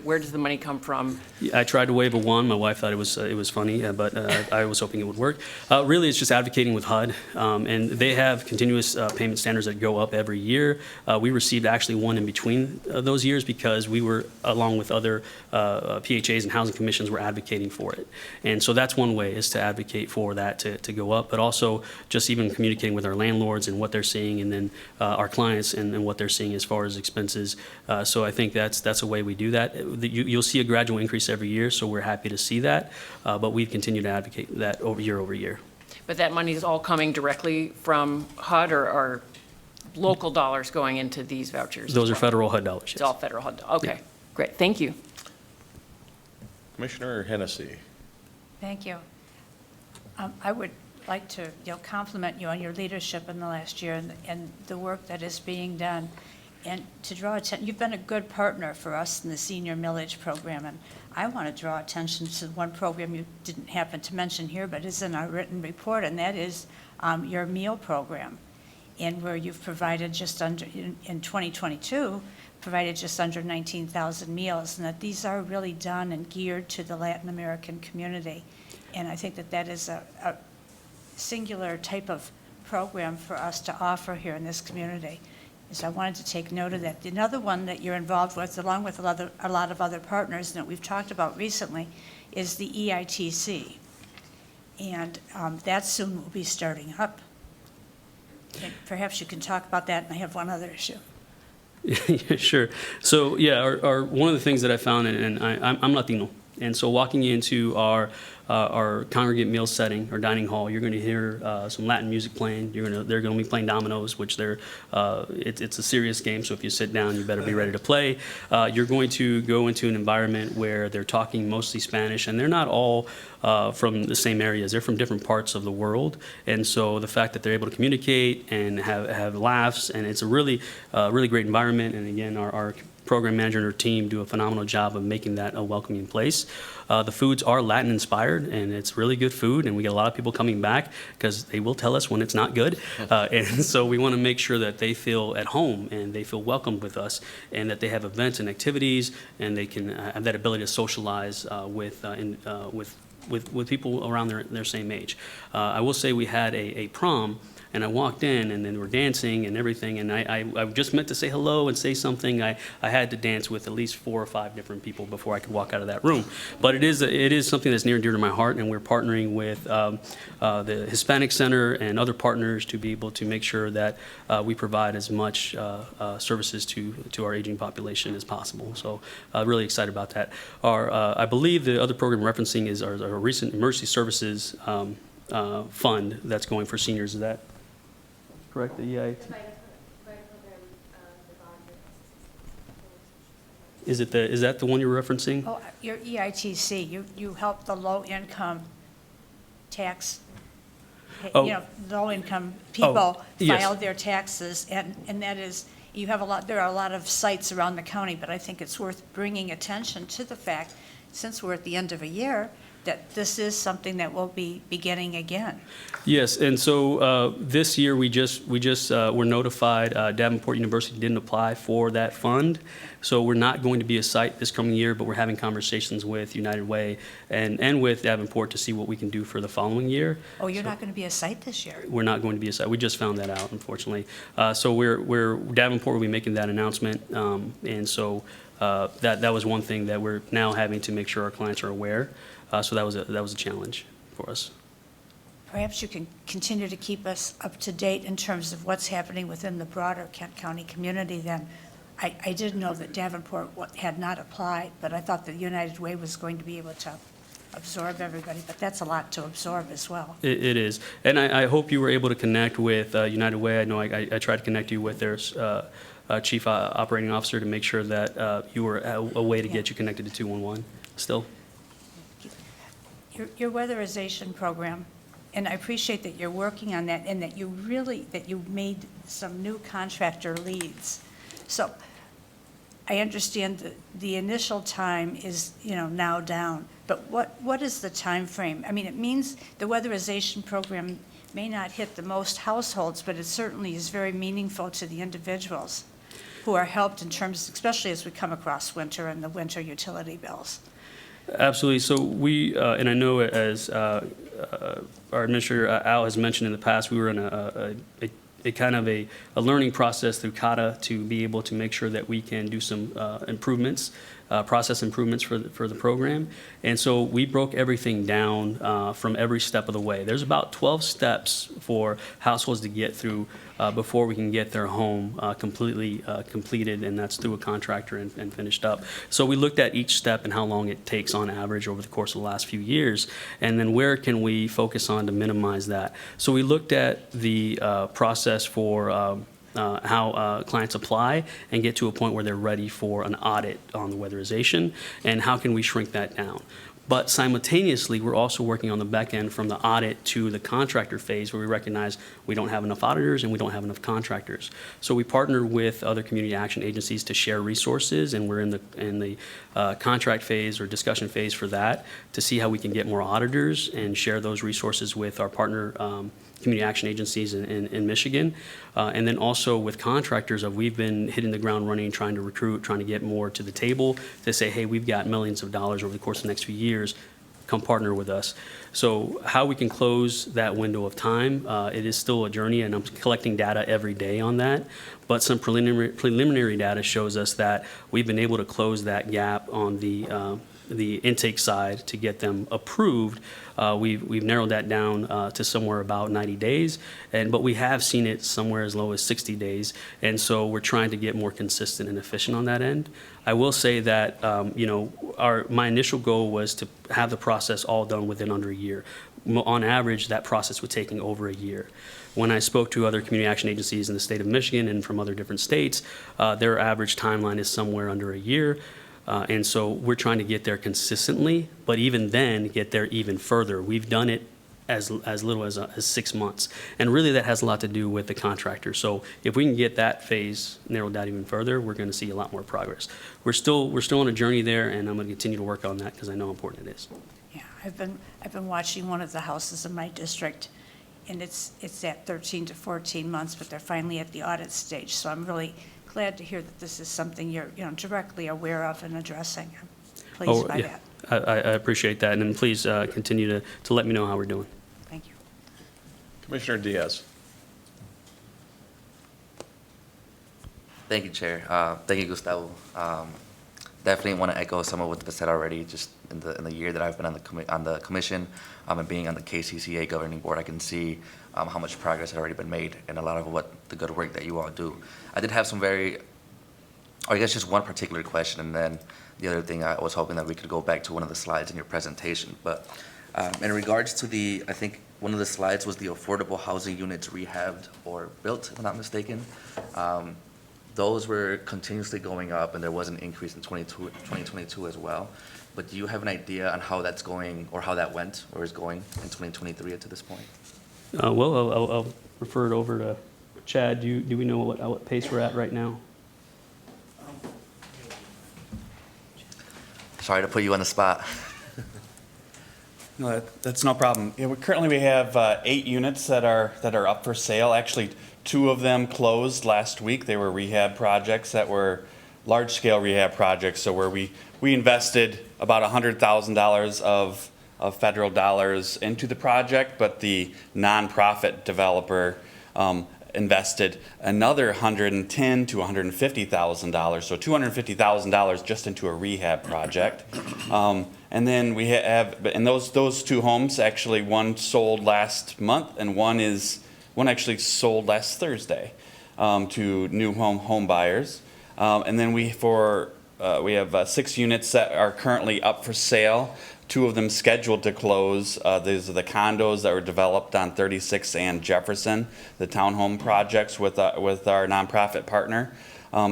Where does the money come from? I tried to wave a wand. My wife thought it was funny, but I was hoping it would work. Really, it's just advocating with HUD, and they have continuous payment standards that go up every year. We received actually one in between those years because we were, along with other PHAs and housing commissions, were advocating for it. And so that's one way, is to advocate for that to go up, but also just even communicating with our landlords and what they're seeing, and then our clients and what they're seeing as far as expenses. So I think that's a way we do that. You'll see a gradual increase every year, so we're happy to see that, but we've continued to advocate that over year. But that money is all coming directly from HUD, or are local dollars going into these vouchers? Those are federal HUD dollars, It's yes. all federal HUD. Okay, great. Thank you. Commissioner Hennessy. Thank you. I would like to, compliment you on your leadership in the last year and the work that is being done. And to draw attention, you've been a good partner for us in the senior millage program. And I want to draw attention to one program you didn't happen to mention here, but is in our written report, and that is your meal program, and where you've provided just under, in 2022, provided just under 19,000 meals, and that these are really done and geared to the Latin American community. And I think that is a singular type of program for us to offer here in this community. So I wanted to take note of that. Another one that you're involved with, along with a lot of other partners that we've talked about recently, is the EITC. And that soon will be starting up. And perhaps you can talk about that, and I have one other issue. Yeah, sure. So yeah, one of the things that I found, and I'm Latino, and so walking into our congregate meal setting or dining hall, you're going to hear some Latin music playing. They're going to be playing dominoes, which it's a serious game. So if you sit down, you better be ready to play. You're going to go into an environment where they're talking mostly Spanish, and they're not all from the same areas. They're from different parts of the world, and so the fact that they're able to communicate and have laughs, and it's a really great environment. And again, our program manager and her team do a phenomenal job of making that a welcoming place. The foods are Latin inspired, and it's really good food, and we get a lot of people coming back because they will tell us when it's not good. And so we want to make sure that they feel at home and they feel welcomed with us, and that they have events and activities, and they can have that ability to socialize with people around their same age. I will say we had a prom, and I walked in, and then we're dancing and everything, and I just meant to say hello and say something. I had to dance with at least 4 or 5 different people before I could walk out of that room. But it is something that's near and dear to my heart, and we're partnering with the Hispanic Center and other partners to be able to make sure that we provide as much services to our aging population as possible. So really excited about that. I believe the other program referencing is our recent emergency services fund that's going for seniors. Is that correct? The EIT? Is that the one you're referencing? Oh, your EITC, you help the low-income tax, Oh. low-income people yes. file their taxes, and that is, there are a lot of sites around the county, but I think it's worth bringing attention to the fact, since we're at the end of a year, that this is something that will be beginning again. Yes, and so this year we just were notified Davenport University didn't apply for that fund, so we're not going to be a site this coming year, but we're having conversations with United Way and with Davenport to see what we can do for the following year. Oh, you're not going to be a site this year? We're not going to be a site. We just found that out, unfortunately. So Davenport will be making that announcement, and so that was one thing that we're now having to make sure our clients are aware. So that was a challenge for us. Perhaps you can continue to keep us up to date in terms of what's happening within the broader Kent County community then. I did know that Davenport had not applied, but I thought that United Way was going to be able to absorb everybody, but that's a lot to absorb as well. It is. And I hope you were able to connect with United Way. I know I tried to connect you with their chief operating officer to make sure that you were a way to get you connected to 211 still. Your weatherization program, and I appreciate that you're working on that and that you made some new contractor leads. So I understand that the initial time is, now down, but what is the time frame? I mean, it means the weatherization program may not hit the most households, but it certainly is very meaningful to the individuals who are helped in terms, especially as we come across winter and the winter utility bills. Absolutely. So we, and I know as our Administrator Al has mentioned in the past, we were in a kind of a learning process through CATA to be able to make sure that we can do some improvements, process improvements for the program. And so we broke everything down from every step of the way. There's about 12 steps for households to get through before we can get their home completely completed, and that's through a contractor and finished up. So we looked at each step and how long it takes on average over the course of the last few years, and then where can we focus on to minimize that. So we looked at the process for how clients apply and get to a point where they're ready for an audit on the weatherization, and how can we shrink that down. But simultaneously, we're also working on the back end from the audit to the contractor phase, where we recognize we don't have enough auditors and we don't have enough contractors. So we partner with other community action agencies to share resources, and we're in the contract phase or discussion phase for that to see how we can get more auditors and share those resources with our partner community action agencies in Michigan. And then also with contractors, we've been hitting the ground running, trying to recruit, trying to get more to the table to say, hey, we've got millions of dollars over the course of the next few years, come partner with us. So how we can close that window of time, it is still a journey, and I'm collecting data every day on that. But some preliminary data shows us that we've been able to close that gap on the intake side to get them approved. We've narrowed that down to somewhere about 90 days, but we have seen it somewhere as low as 60 days, and so we're trying to get more consistent and efficient on that end. I will say that my initial goal was to have the process all done within under a year. On average, that process was taking over a year. When I spoke to other community action agencies in the state of Michigan and from other different states, their average timeline is somewhere under a year. And so we're trying to get there consistently, but even then, get there even further. We've done it as little as 6 months. And really, that has a lot to do with the contractor. So if we can get that phase narrowed down even further, we're going to see a lot more progress. We're still on a journey there, and I'm going to continue to work on that because I know how important it is. Yeah, I've been watching one of the houses in my district, and it's at 13 to 14 months, but they're finally at the audit stage. So I'm really glad to hear that this is something you're directly aware of and addressing. I'm pleased by that. I appreciate that, and then please continue to let me know how we're doing. Thank you. Commissioner Diaz. Thank you, Chair. Thank you, Gustavo. Definitely want to echo some of what was said already. Just in the year that I've been on the commission and being on the KCCA governing board, I can see how much progress had already been made and a lot of the good work that you all do. I did have some just one particular question, and then the other thing I was hoping that we could go back to one of the slides in your presentation. But in regards to I think one of the slides was the affordable housing units rehabbed or built, if I'm not mistaken. Those were continuously going up, and there was an increase in 2022 as well. But do you have an idea on how that's going, or how that went, or is going in 2023 to this point? Well, I'll refer it over to Chad. Do we know what pace we're at right now? Sorry to put you on the spot. No, that's no problem. Yeah, currently we have 8 units that are up for sale. Actually, 2 of them closed last week. They were rehab projects that were large-scale rehab projects. So where we invested about $100,000 of federal dollars into the project, but the nonprofit developer invested another $110,000 to $150,000, so $250,000 just into a rehab project. And then we have, and those 2 homes, actually one sold last month, and one actually sold last Thursday to new home buyers. And then we have 6 units that are currently up for sale. 2 of them scheduled to close. These are the condos that were developed on 36th and Jefferson, the townhome projects with our nonprofit partner.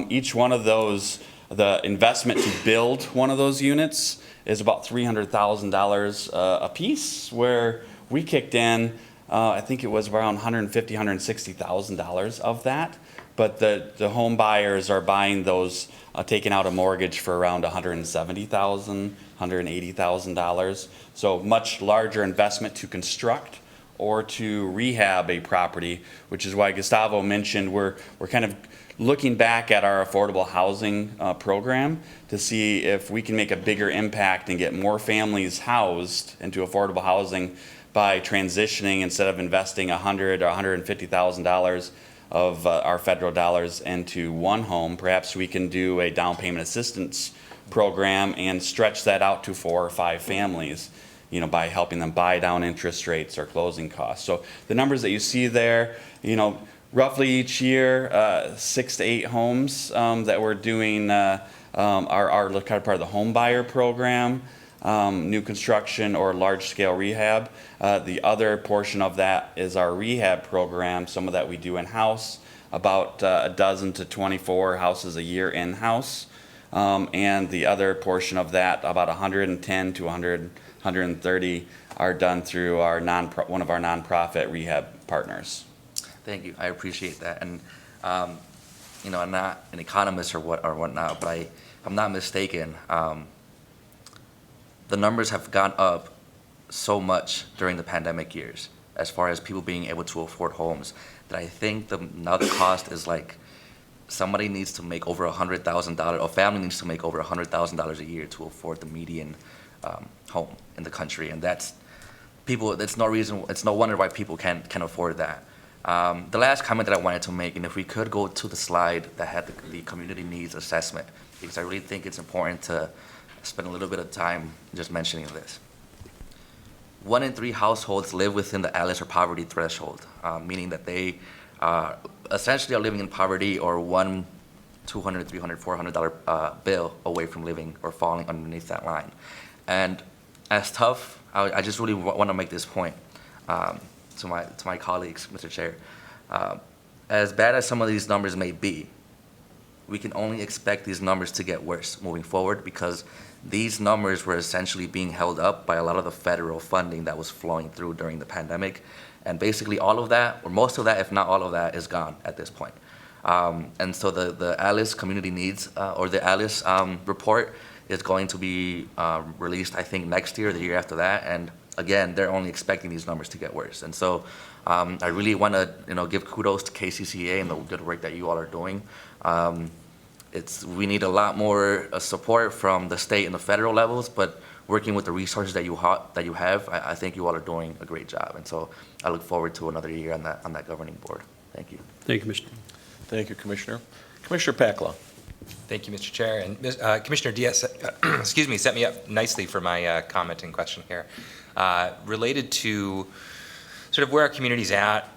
Each one of those, the investment to build one of those units is about $300,000 a piece, where we kicked in, I think it was around $150,000, $160,000 of that. But the home buyers are buying those, taking out a mortgage for around $170,000, $180,000. So much larger investment to construct or to rehab a property, which is why Gustavo mentioned we're kind of looking back at our affordable housing program to see if we can make a bigger impact and get more families housed into affordable housing by transitioning, instead of investing $100,000 or $150,000 of our federal dollars into one home, perhaps we can do a down payment assistance program and stretch that out to 4 or 5 families, you know, by helping them buy down interest rates or closing costs. So the numbers that you see there, you know, roughly each year, 6 to 8 homes that we're doing are kind of part of the home buyer program, new construction or large scale rehab. The other portion of that is our rehab program, some of that we do in-house, about a dozen to 24 houses a year in-house. And the other portion of that, about 110 to 130, are done through our one of our nonprofit rehab partners. Thank you. I appreciate that. And, you know, I'm not an economist or whatnot, but if I'm not mistaken, the numbers have gone up so much during the pandemic years as far as people being able to afford homes, that I think now the cost is like somebody needs to make over $100,000, a family needs to make over $100,000 a year to afford the median home in the country. And that's no wonder why people can afford that. The last comment that I wanted to make, and if we could go to the slide that had the community needs assessment, because I really think it's important to spend a little bit of time just mentioning this. 1 in 3 households live within the ALIS or poverty threshold, meaning that they essentially are living in poverty or one $200, $300, $400 bill away from living or falling underneath that line. And as tough, I just really want to make this point to my colleagues, Mr. Chair. As bad as some of these numbers may be, we can only expect these numbers to get worse moving forward, because these numbers were essentially being held up by a lot of the federal funding that was flowing through during the pandemic. And basically all of that, or most of that, if not all of that, is gone at this point. And so the ALIS community needs, or the ALIS report is going to be released, I think, next year, the year after that. And again, they're only expecting these numbers to get worse. And so I really want to give kudos to KCCA and the good work that you all are doing. We need a lot more support from the state and the federal levels, but working with the resources that you have, I think you all are doing a great job. And so I look forward to another year on that governing board. Thank you. Thank you, Commissioner. Thank you, Commissioner. Commissioner Pakla. Thank you, Mr. Chair. And Commissioner Diaz, excuse me, set me up nicely for my comment and question here. Related to sort of where our community's at,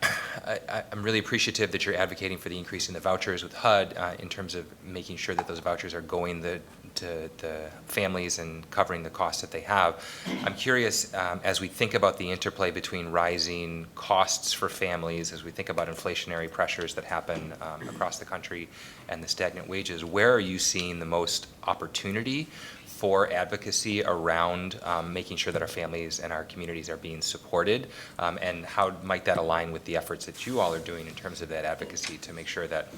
I'm really appreciative that you're advocating for the increase in the vouchers with HUD in terms of making sure that those vouchers are going to the families and covering the costs that they have. I'm curious, as we think about the interplay between rising costs for families, as we think about inflationary pressures that happen across the country and the stagnant wages, where are you seeing the most opportunity for advocacy around making sure that our families and our communities are being supported, and how might that align with the efforts that you all are doing in terms of that advocacy to make sure that,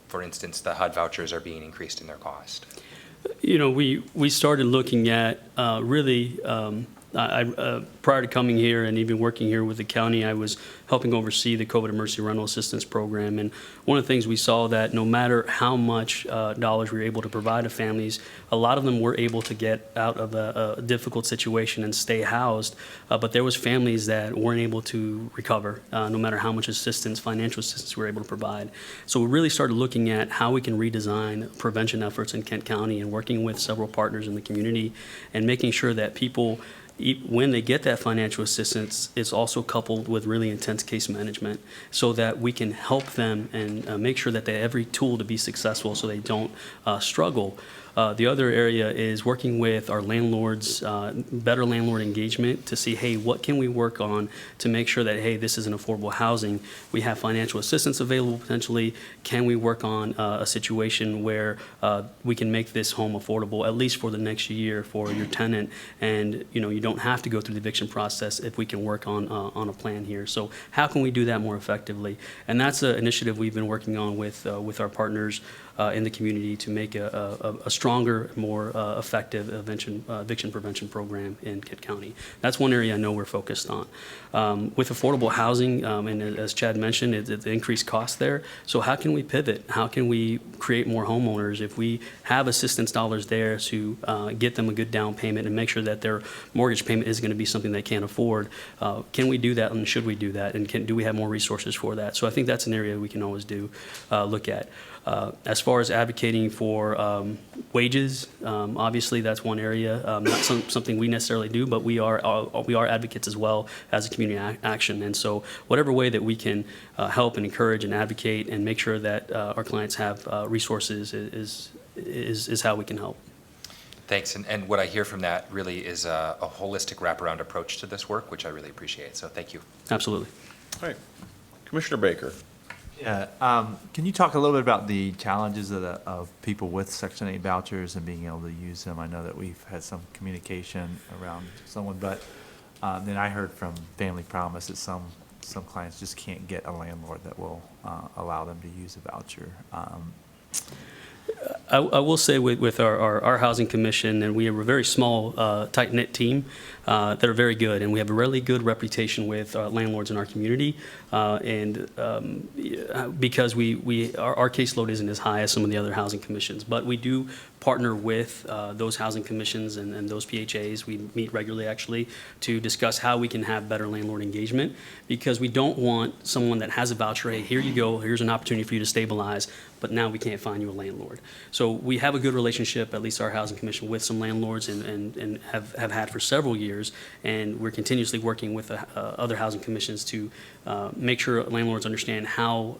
for instance, the HUD vouchers are being increased in their cost? You know, we started looking at really, prior to coming here and even working here with the county, I was helping oversee the COVID emergency rental assistance program. And one of the things we saw that no matter how much dollars we were able to provide to families, a lot of them were able to get out of a difficult situation and stay housed. But there was families that weren't able to recover, no matter how much assistance, financial assistance we were able to provide. So we really started looking at how we can redesign prevention efforts in Kent County and working with several partners in the community and making sure that people, when they get that financial assistance, it's also coupled with really intense case management so that we can help them and make sure that they have every tool to be successful so they don't struggle. The other area is working with our landlords, better landlord engagement to see, hey, what can we work on to make sure that, hey, this is an affordable housing. We have financial assistance available potentially. Can we work on a situation where we can make this home affordable, at least for the next year for your tenant? And, you know, you don't have to go through the eviction process if we can work on a plan here. So how can we do that more effectively? And that's an initiative we've been working on with our partners in the community to make a stronger, more effective eviction prevention program in Kent County. That's one area I know we're focused on. With affordable housing, and as Chad mentioned, it's the increased cost there. So how can we pivot? How can we create more homeowners if we have assistance dollars there to get them a good down payment and make sure that their mortgage payment is going to be something they can't afford? Can we do that, and should we do that? And do we have more resources for that? So I think that's an area we can always look at. As far as advocating for wages, obviously that's one area, not something we necessarily do, but we are advocates as well as a community action. And so whatever way that we can help and encourage and advocate and make sure that our clients have resources is how we can help. Thanks, and what I hear from that really is a holistic wraparound approach to this work, which I really appreciate, so thank you. Absolutely. All right. Commissioner Baker. Yeah, can you talk a little bit about the challenges of people with Section 8 vouchers and being able to use them? I know that we've had some communication around someone, but then I heard from Family Promise that some clients just can't get a landlord that will allow them to use a voucher. I will say with our housing commission, and we have a very small, tight-knit team that are very good, and we have a really good reputation with landlords in our community, and because our caseload isn't as high as some of the other housing commissions, but we do partner with those housing commissions and those PHAs. We meet regularly, actually, to discuss how we can have better landlord engagement, because we don't want someone that has a voucher, hey, here you go, here's an opportunity for you to stabilize, but now we can't find you a landlord. So we have a good relationship, at least our housing commission, with some landlords and have had for several years, and we're continuously working with other housing commissions to make sure landlords understand how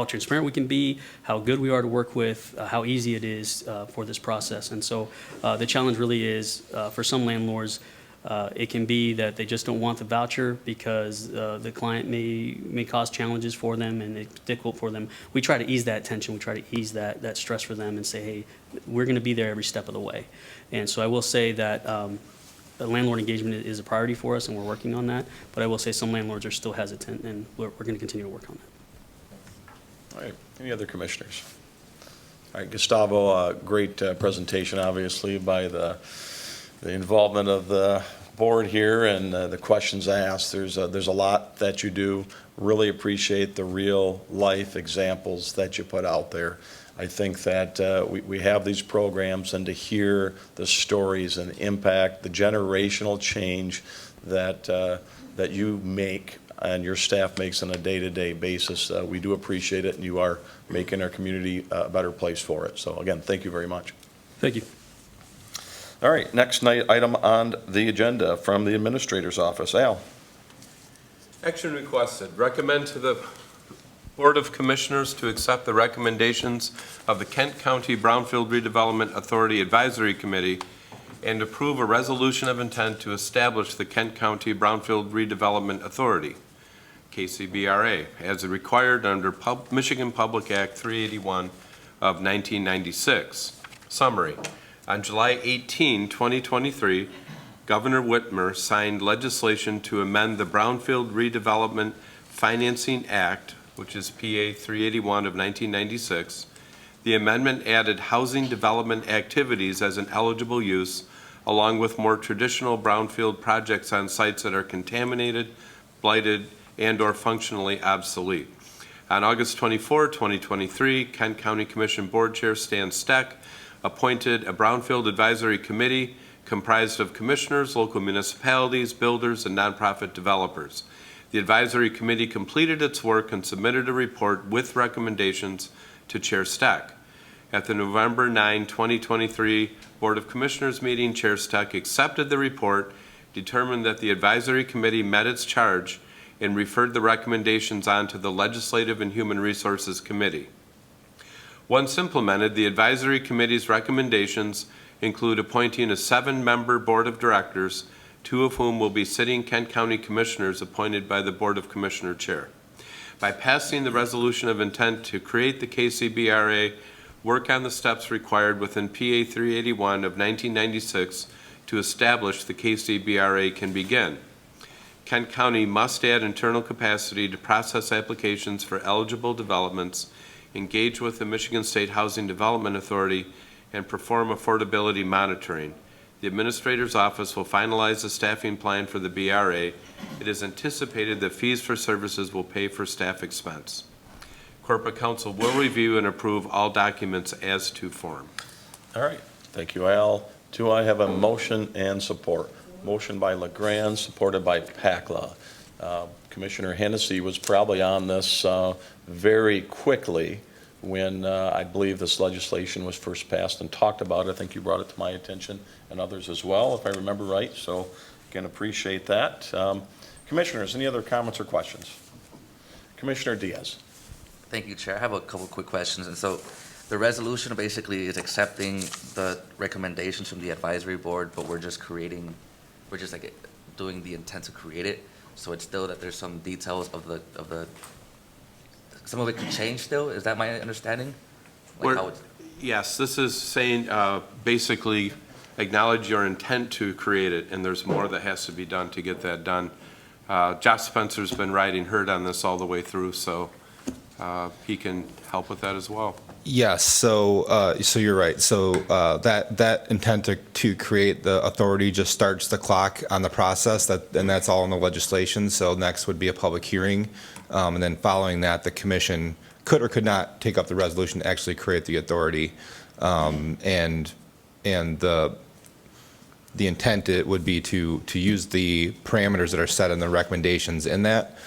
transparent we can be, how good we are to work with, how easy it is for this process. And so the challenge really is, for some landlords, it can be that they just don't want the voucher because the client may cause challenges for them and it's difficult for them. We try to ease that tension. We try to ease that stress for them and say, hey, we're going to be there every step of the way. And so I will say that landlord engagement is a priority for us, and we're working on that. But I will say some landlords are still hesitant, and we're going to continue to work on that. All right. Any other commissioners? All right, Gustavo, great presentation, obviously, by the involvement of the board here and the questions asked. There's a lot that you do. Really appreciate the real life examples that you put out there. I think that we have these programs, and to hear the stories and the impact, the generational change that you make and your staff makes on a day-to-day basis, we do appreciate it, and you are making our community a better place for it. So again, thank you very much. Thank you. All right, next item on the agenda from the Administrator's Office. Al. Action requested. Recommend to the Board of Commissioners to accept the recommendations of the Kent County Brownfield Redevelopment Authority Advisory Committee and approve a resolution of intent to establish the Kent County Brownfield Redevelopment Authority, KCBRA, as required under Michigan Public Act 381 of 1996. Summary. On July 18, 2023, Governor Whitmer signed legislation to amend the Brownfield Redevelopment Financing Act, which is PA 381 of 1996. The amendment added housing development activities as an eligible use, along with more traditional brownfield projects on sites that are contaminated, blighted, and/or functionally obsolete. On August 24, 2023, Kent County Commission Board Chair Stan Steck appointed a Brownfield Advisory Committee comprised of commissioners, local municipalities, builders, and nonprofit developers. The advisory committee completed its work and submitted a report with recommendations to Chair Steck. At the November 9, 2023 Board of Commissioners meeting, Chair Steck accepted the report, determined that the advisory committee met its charge, and referred the recommendations on to the Legislative and Human Resources Committee. Once implemented, the advisory committee's recommendations include appointing a 7-member board of directors, 2 of whom will be sitting Kent County commissioners appointed by the Board of Commissioner Chair. By passing the resolution of intent to create the KCBRA, work on the steps required within PA 381 of 1996 to establish the KCBRA can begin. Kent County must add internal capacity to process applications for eligible developments engage with the Michigan State Housing Development Authority, and perform affordability monitoring. The Administrator's Office will finalize the staffing plan for the BRA. It is anticipated that fees for services will pay for staff expense. Corporate Counsel will review and approve all documents as to form. All right, thank you, Al. Do I have a motion and support? Motion by LeGrand, supported by Pakla. Commissioner Hennessy was probably on this very quickly when I believe this legislation was first passed and talked about. I think you brought it to my attention and others as well, if I remember right. So again, appreciate that. Commissioners, any other comments or questions? Commissioner Diaz. Thank you, Chair. I have a couple quick questions. And so the resolution basically is accepting the recommendations from the advisory board, but we're just like doing the intent to create it. So it's still that there's some details of the some of it can change still. Is that my understanding? Like how it's, Yes, this is saying, basically acknowledge your intent to create it, and there's more that has to be done to get that done. Josh Spencer's been riding herd on this all the way through, so he can help with that as well. Yes, so you're right. So that intent to create the authority just starts the clock on the process, and that's all in the legislation. So next would be a public hearing, and then following that, the commission could or could not take up the resolution to actually create the authority, and the intent it would be to use the parameters that are set in the recommendations in that.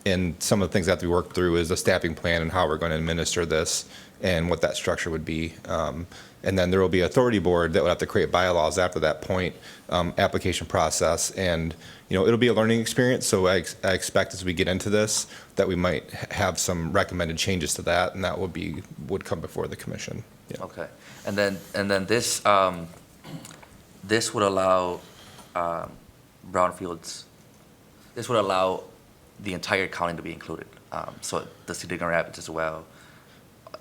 And some of the things that we worked through is the staffing plan and how we're going to administer this and what that structure would be. And then there will be an authority board that would have to create bylaws after that point, application process. And, it'll be a learning experience. So I expect as we get into this that we might have some recommended changes to that, and that would come before the commission. Yeah. okay. And then this this would allow brownfields. This would allow the entire county to be included, so the city of Grand Rapids as well.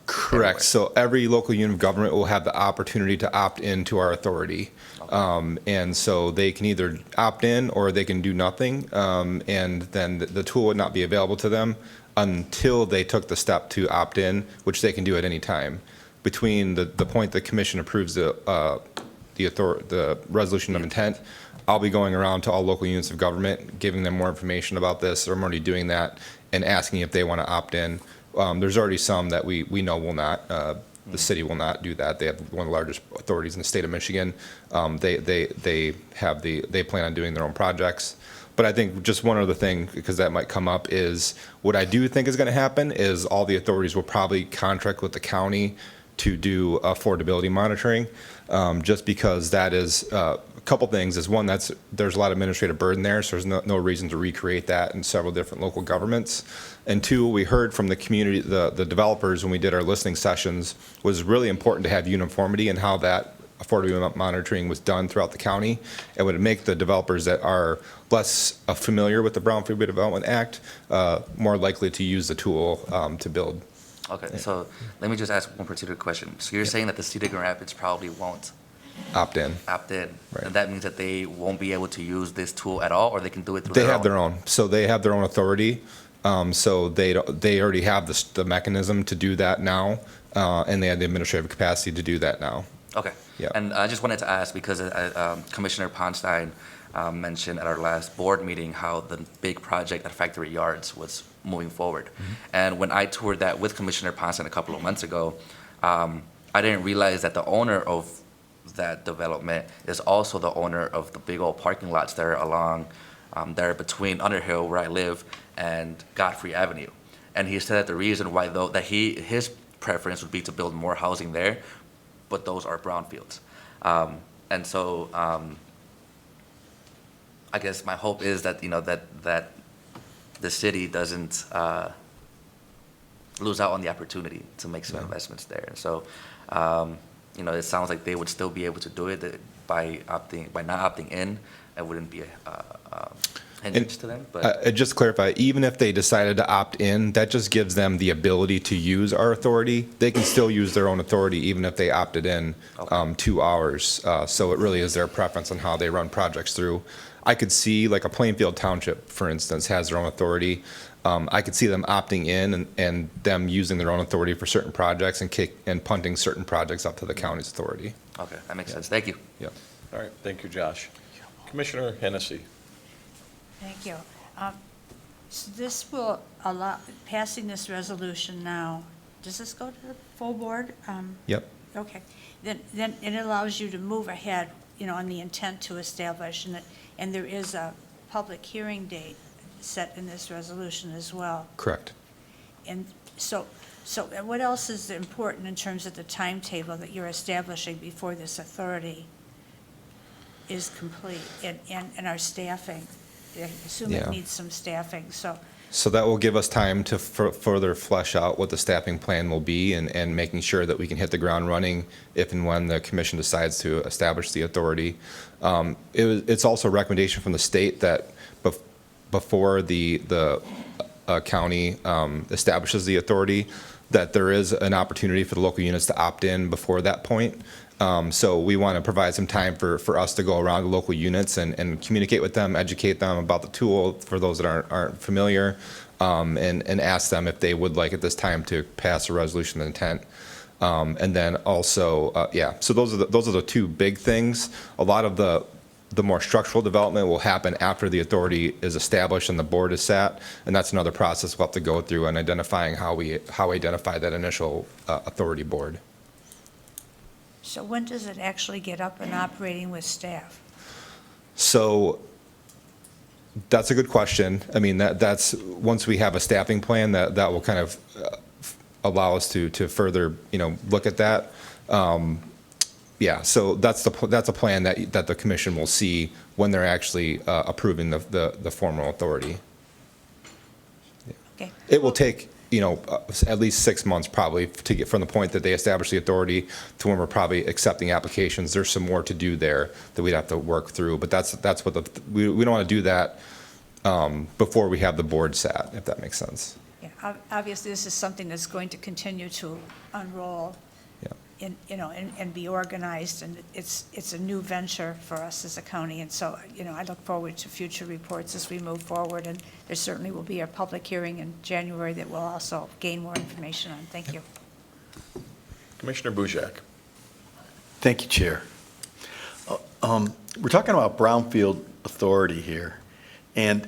Correct. So every local unit of government will have the opportunity to opt into our authority. Okay. And so they can either opt in or they can do nothing. And then the tool would not be available to them until they took the step to opt in, which they can do at any time. Between the point the commission approves the resolution of intent, I'll be going around to all local units of government, giving them more information about this, or I'm already doing that, and asking if they want to opt in. There's already some that we know will not. The city will not do that. They have one of the largest authorities in the state of Michigan. They plan on doing their own projects. But I think just one other thing, because that might come up, is what I do think is going to happen is all the authorities will probably contract with the county to do affordability monitoring, just because that is a couple things. Is one, there's a lot of administrative burden there, so there's no reason to recreate that in several different local governments. And two, we heard from the community, the developers when we did our listening sessions, was really important to have uniformity in how that affordability monitoring was done throughout the county. It would make the developers that are less familiar with the Brownfield Redevelopment Act more likely to use the tool to build. Okay, so let me just ask one particular question. So you're saying that the city of Grand Rapids probably won't Opt in. Right. Right. And that means that they won't be able to use this tool at all, or they can do it through They their have their own. So they have their own authority. So they already have the mechanism to do that now, and they have the administrative capacity to do that now. Okay. Yeah. And I just wanted to ask, because Commissioner Ponstein mentioned at our last board meeting how the big project at Factory Yards was moving forward. Mm-hmm. And when I toured that with Commissioner Ponstein a couple of months ago, I didn't realize that the owner of that development is also the owner of the big old parking lots that are along, there between Underhill, where I live, and Godfrey Avenue. And he said that the reason why his preference would be to build more housing there, but those are brownfields. And so I guess my hope is that, that the city doesn't lose out on the opportunity to make some investments there. And so, it sounds like they would still be able to do it by not opting in. It wouldn't be hindrance to them, but. Just to clarify, even if they decided to opt in, that just gives them the ability to use our authority. They can still use their own authority even if they opted in Okay. 2 hours. So it really is their preference on how they run projects through. I could see, like a Plainfield Township, for instance, has their own authority. I could see them opting in and them using their own authority for certain projects and punting certain projects up to the county's authority. Okay, that makes sense. Thank you. Yep. All right, thank you, Josh. Commissioner Hennessy. Thank you. So this will allow, passing this resolution now, does this go to the full board? Yep. Okay. Then it allows you to move ahead, on the intent to establish, and there is a public hearing date set in this resolution as well. Correct. And so what else is important in terms of the timetable that you're establishing before this authority is complete and our staffing? I assume it Yeah. needs some staffing, so. So that will give us time to further flesh out what the staffing plan will be and making sure that we can hit the ground running if and when the commission decides to establish the authority. It's also a recommendation from the state that before the county establishes the authority, that there is an opportunity for the local units to opt in before that point. So we want to provide some time for us to go around the local units and communicate with them, educate them about the tool for those that aren't familiar, and ask them if they would like at this time to pass a resolution of intent. And then also, so those are the two big things. A lot of the more structural development will happen after the authority is established and the board is sat, and that's another process we'll have to go through in identifying how we identify that initial authority board. So when does it actually get up and operating with staff? So that's a good question. I mean, that's once we have a staffing plan, that will kind of allow us to further, look at that. So that's a plan that the commission will see when they're actually approving the formal authority. Okay. It will take, at least 6 months probably to get from the point that they establish the authority to when we're probably accepting applications. There's some more to do there that we'd have to work through, but that's what we don't want to do that before we have the board sat, if that makes sense. Yeah, obviously, this is something that's going to continue to unroll and be organized, and it's a new venture for us as a county, and so, I look forward to future reports as we move forward, and there certainly will be a public hearing in January that we'll also gain more information on. Thank you. Commissioner Bujak. Thank you, Chair. We're talking about Brownfield Authority here, and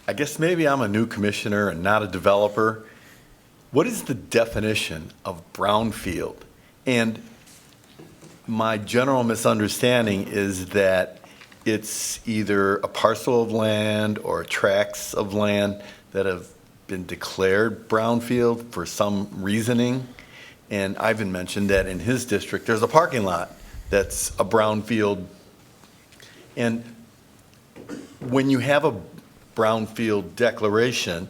I guess maybe I'm a new commissioner and not a developer. What is the definition of brownfield? And my general misunderstanding is that it's either a parcel of land or tracts of land that have been declared brownfield for some reasoning. And Ivan mentioned that in his district, there's a parking lot that's a brownfield. And when you have a brownfield declaration,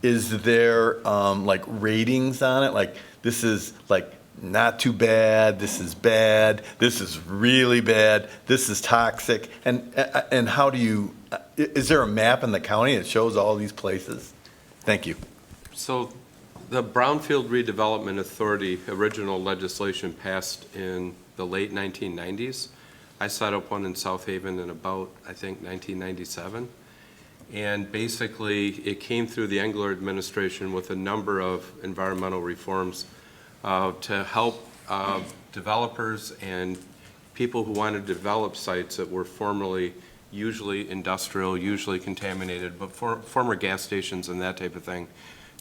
is there like ratings on it? Like this is like not too bad, this is bad, this is really bad, this is toxic. And how do you, is there a map in the county that shows all these places? Thank you. So the Brownfield Redevelopment Authority original legislation passed in the late 1990s. I set up one in South Haven in about, I think, 1997. And basically, it came through the Engler administration with a number of environmental reforms to help developers and people who wanted to develop sites that were formerly usually industrial, usually contaminated, but former gas stations and that type of thing,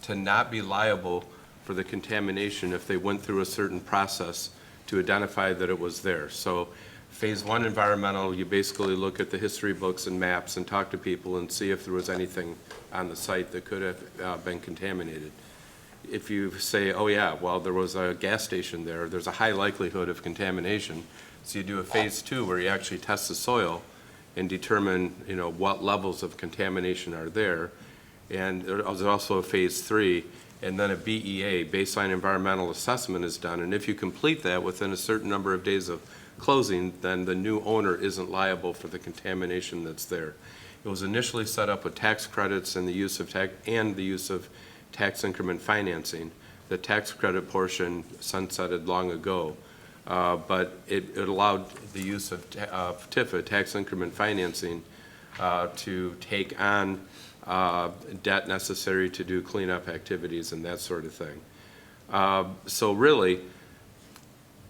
to not be liable for the contamination if they went through a certain process to identify that it was there. So phase one environmental, you basically look at the history books and maps and talk to people and see if there was anything on the site that could have been contaminated. If you say, oh yeah, well, there was a gas station there, there's a high likelihood of contamination. So you do a phase two where you actually test the soil and determine, what levels of contamination are there. And there's also a phase three, and then a BEA, baseline environmental assessment, is done. And if you complete that within a certain number of days of closing, then the new owner isn't liable for the contamination that's there. It was initially set up with tax credits and the use of tax increment financing. The tax credit portion sunsetted long ago, but it allowed the use of TIFA, tax increment financing, to take on debt necessary to do cleanup activities and that sort of thing. So really,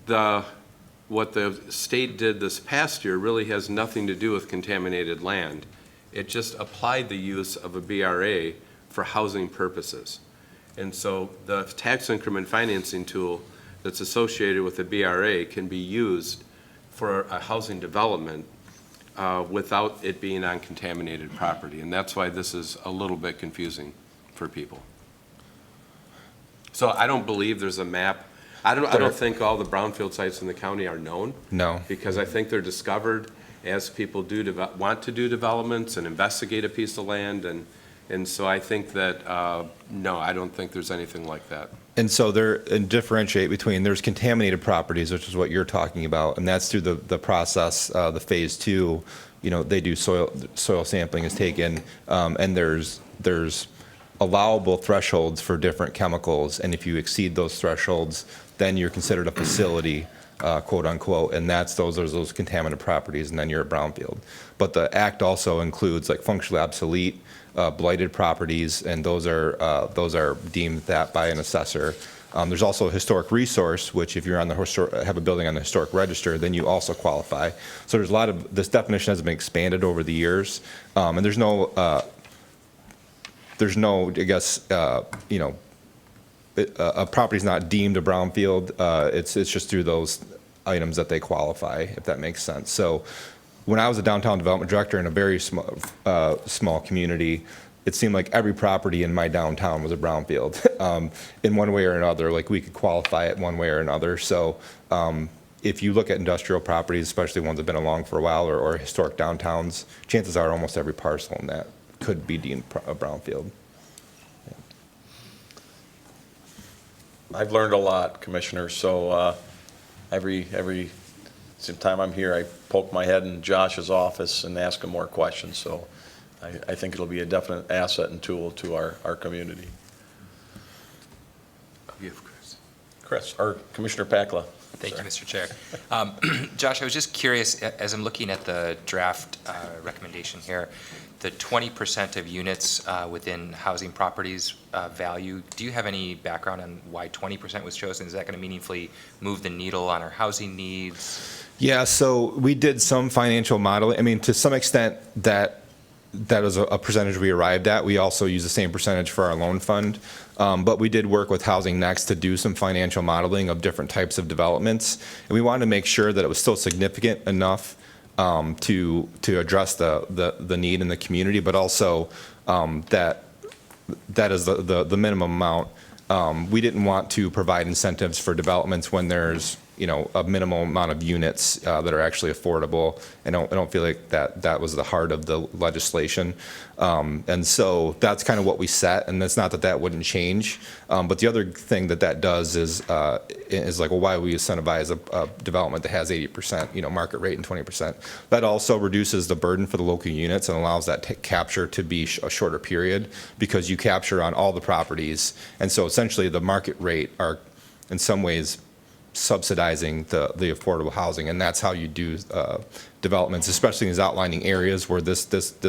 what the state did this past year really has nothing to do with contaminated land. It just applied the use of a BRA for housing purposes. And so the tax increment financing tool that's associated with the BRA can be used for a housing development without it being on contaminated property. And that's why this is a little bit confusing for people. So I don't believe there's a map. I don't think all the brownfield sites in the county are known. No. Because I think they're discovered as people want to do developments and investigate a piece of land. And so I think that, no, I don't think there's anything like that. And so and differentiate between, there's contaminated properties, which is what you're talking about, and that's through the process, the phase 2, they do soil sampling is taken, and there's allowable thresholds for different chemicals, and if you exceed those thresholds, then you're considered a facility, quote unquote, and those are those contaminant properties, and then you're a brownfield. But the act also includes like functionally obsolete, blighted properties, and those are deemed that by an assessor. There's also a historic resource, which if you're on have a building on the historic register, then you also qualify. So there's a lot of, this definition has been expanded over the years, and there's no, I guess, a property's not deemed a brownfield. It's just through those items that they qualify, if that makes sense. So when I was a downtown development director in a very small community, it seemed like every property in my downtown was a brownfield in one way or another. Like we could qualify it one way or another. So if you look at industrial properties, especially ones that have been along for a while, or historic downtowns, chances are almost every parcel in that could be deemed a brownfield. I've learned a lot, Commissioner, so every time I'm here, I poke my head in Josh's office and ask him more questions, so I think it'll be a definite asset and tool to our community. Chris, or Commissioner Pakla. Thank you, Mr. Chair. Josh, I was just curious, as I'm looking at the draft recommendation here, the 20% of units within housing properties value, do you have any background on why 20% was chosen? Is that going to meaningfully move the needle on our housing needs? Yeah, so we did some financial modeling. I mean, to some extent, that is a percentage we arrived at. We also use the same percentage for our loan fund. But we did work with Housing Next to do some financial modeling of different types of developments. And we wanted to make sure that it was still significant enough to address the need in the community, but also that is the minimum amount. We didn't want to provide incentives for developments when there's a minimal amount of units that are actually affordable. I don't feel like that was the heart of the legislation. And so that's kind of what we set, and it's not that wouldn't change. But the other thing that does is like, well, why we incentivize a development that has 80% market rate and 20%. That also reduces the burden for the local units and allows that capture to be a shorter period, because you capture on all the properties. And so essentially the market rate are in some ways subsidizing the affordable housing, and that's how you do developments, especially in these outlining areas where this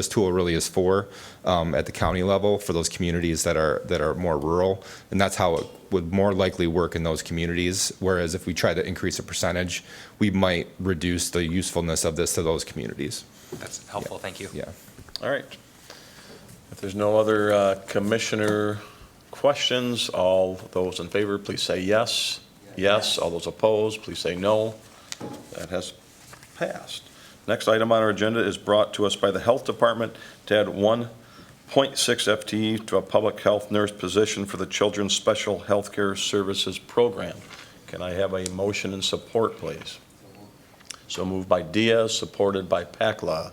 tool really is for at the county level, for those communities that are more rural, and that's how it would more likely work in those communities. Whereas if we try to increase a percentage, we might reduce the usefulness of this to those communities. That's helpful. Yeah. Thank you. Yeah. All right. If there's no other commissioner questions, all those in favor, please say yes. Yes. All those opposed, please say no. That has passed. Next item on our agenda is brought to us by the Health Department to add 1.6 FTE to a public health nurse position for the Children's Special Healthcare Services Program. Can I have a motion and support, please? So moved by Diaz, supported by Pakla.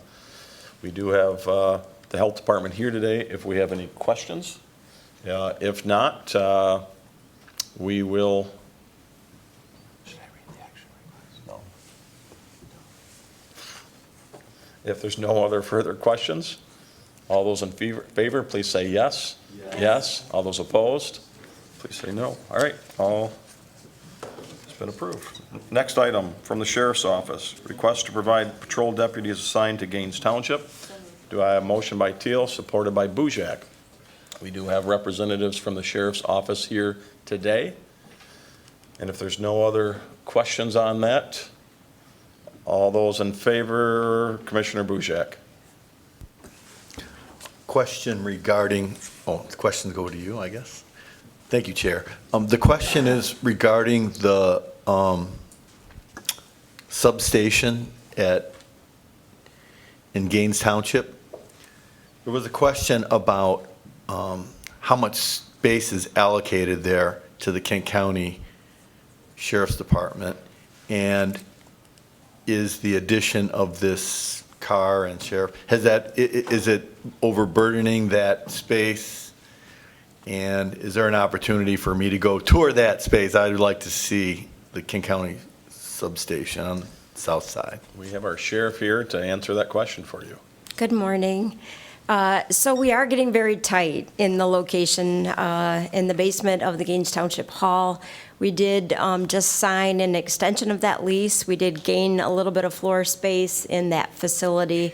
We do have the Health Department here today if we have any questions. If not, we will. If there's no other further questions, All those in favor, please say yes. Yes. All those opposed, please say no. All right, it's been approved. Next item from the Sheriff's Office, request to provide patrol deputies assigned to Gaines Township. Do I have a motion by Teal, supported by Bujak? We do have representatives from the Sheriff's Office here today. And if there's no other questions on that, all those in favor, Commissioner Bujak. Question regarding, the questions go to you, I guess. Thank you, Chair. The question is regarding the substation in Gaines Township. There was a question about how much space is allocated there to the Kent County Sheriff's Department, and is the addition of this car and sheriff, is it overburdening that space? And is there an opportunity for me to go tour that space? I'd like to see the Kent County substation on the south side. We have our sheriff here to answer that question for you. Good morning. So we are getting very tight in the location in the basement of the Gaines Township Hall. We did just sign an extension of that lease. We did gain a little bit of floor space in that facility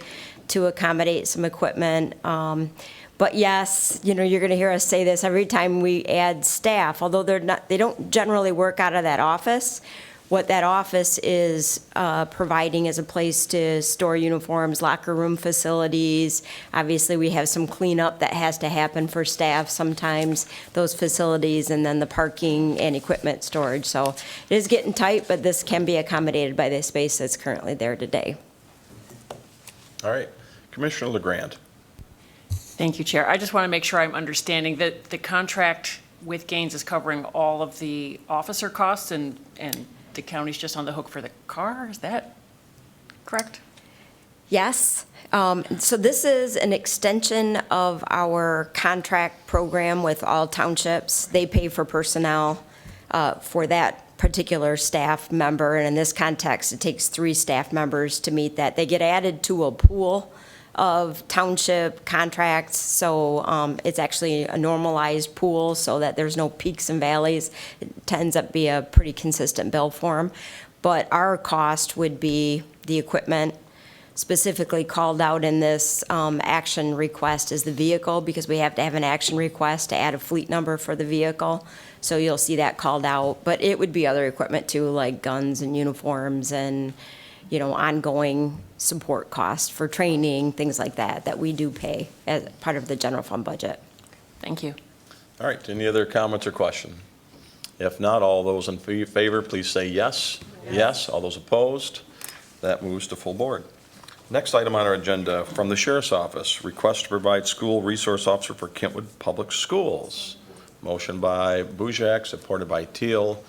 to accommodate some equipment. But yes, you're going to hear us say this every time we add staff, although they don't generally work out of that office. What that office is providing is a place to store uniforms, locker room facilities. Obviously, we have some cleanup that has to happen for staff sometimes, those facilities, and then the parking and equipment storage. So it is getting tight, but this can be accommodated by the space that's currently there today. All right, Commissioner LeGrand. Thank you, Chair. I just want to make sure I'm understanding that the contract with Gaines is covering all of the officer costs and the county's just on the hook for the car. Is that correct? Yes. So this is an extension of our contract program with all townships. They pay for personnel for that particular staff member. And in this context, it takes 3 staff members to meet that. They get added to a pool of township contracts, so it's actually a normalized pool so that there's no peaks and valleys. It tends up to be a pretty consistent bill for them. But our cost would be the equipment. Specifically called out in this action request is the vehicle, because we have to have an action request to add a fleet number for the vehicle. So you'll see that called out. But it would be other equipment too, like guns and uniforms and ongoing support costs for training, things like that we do pay as part of the general fund budget. Thank you. All right, any other comments or questions? If not, all those in favor, please say yes. Yes. All those opposed? That moves to full board. Next item on our agenda from the Sheriff's Office, request to provide school resource officer for Kentwood Public Schools. Motion by Bujak, supported by Teal.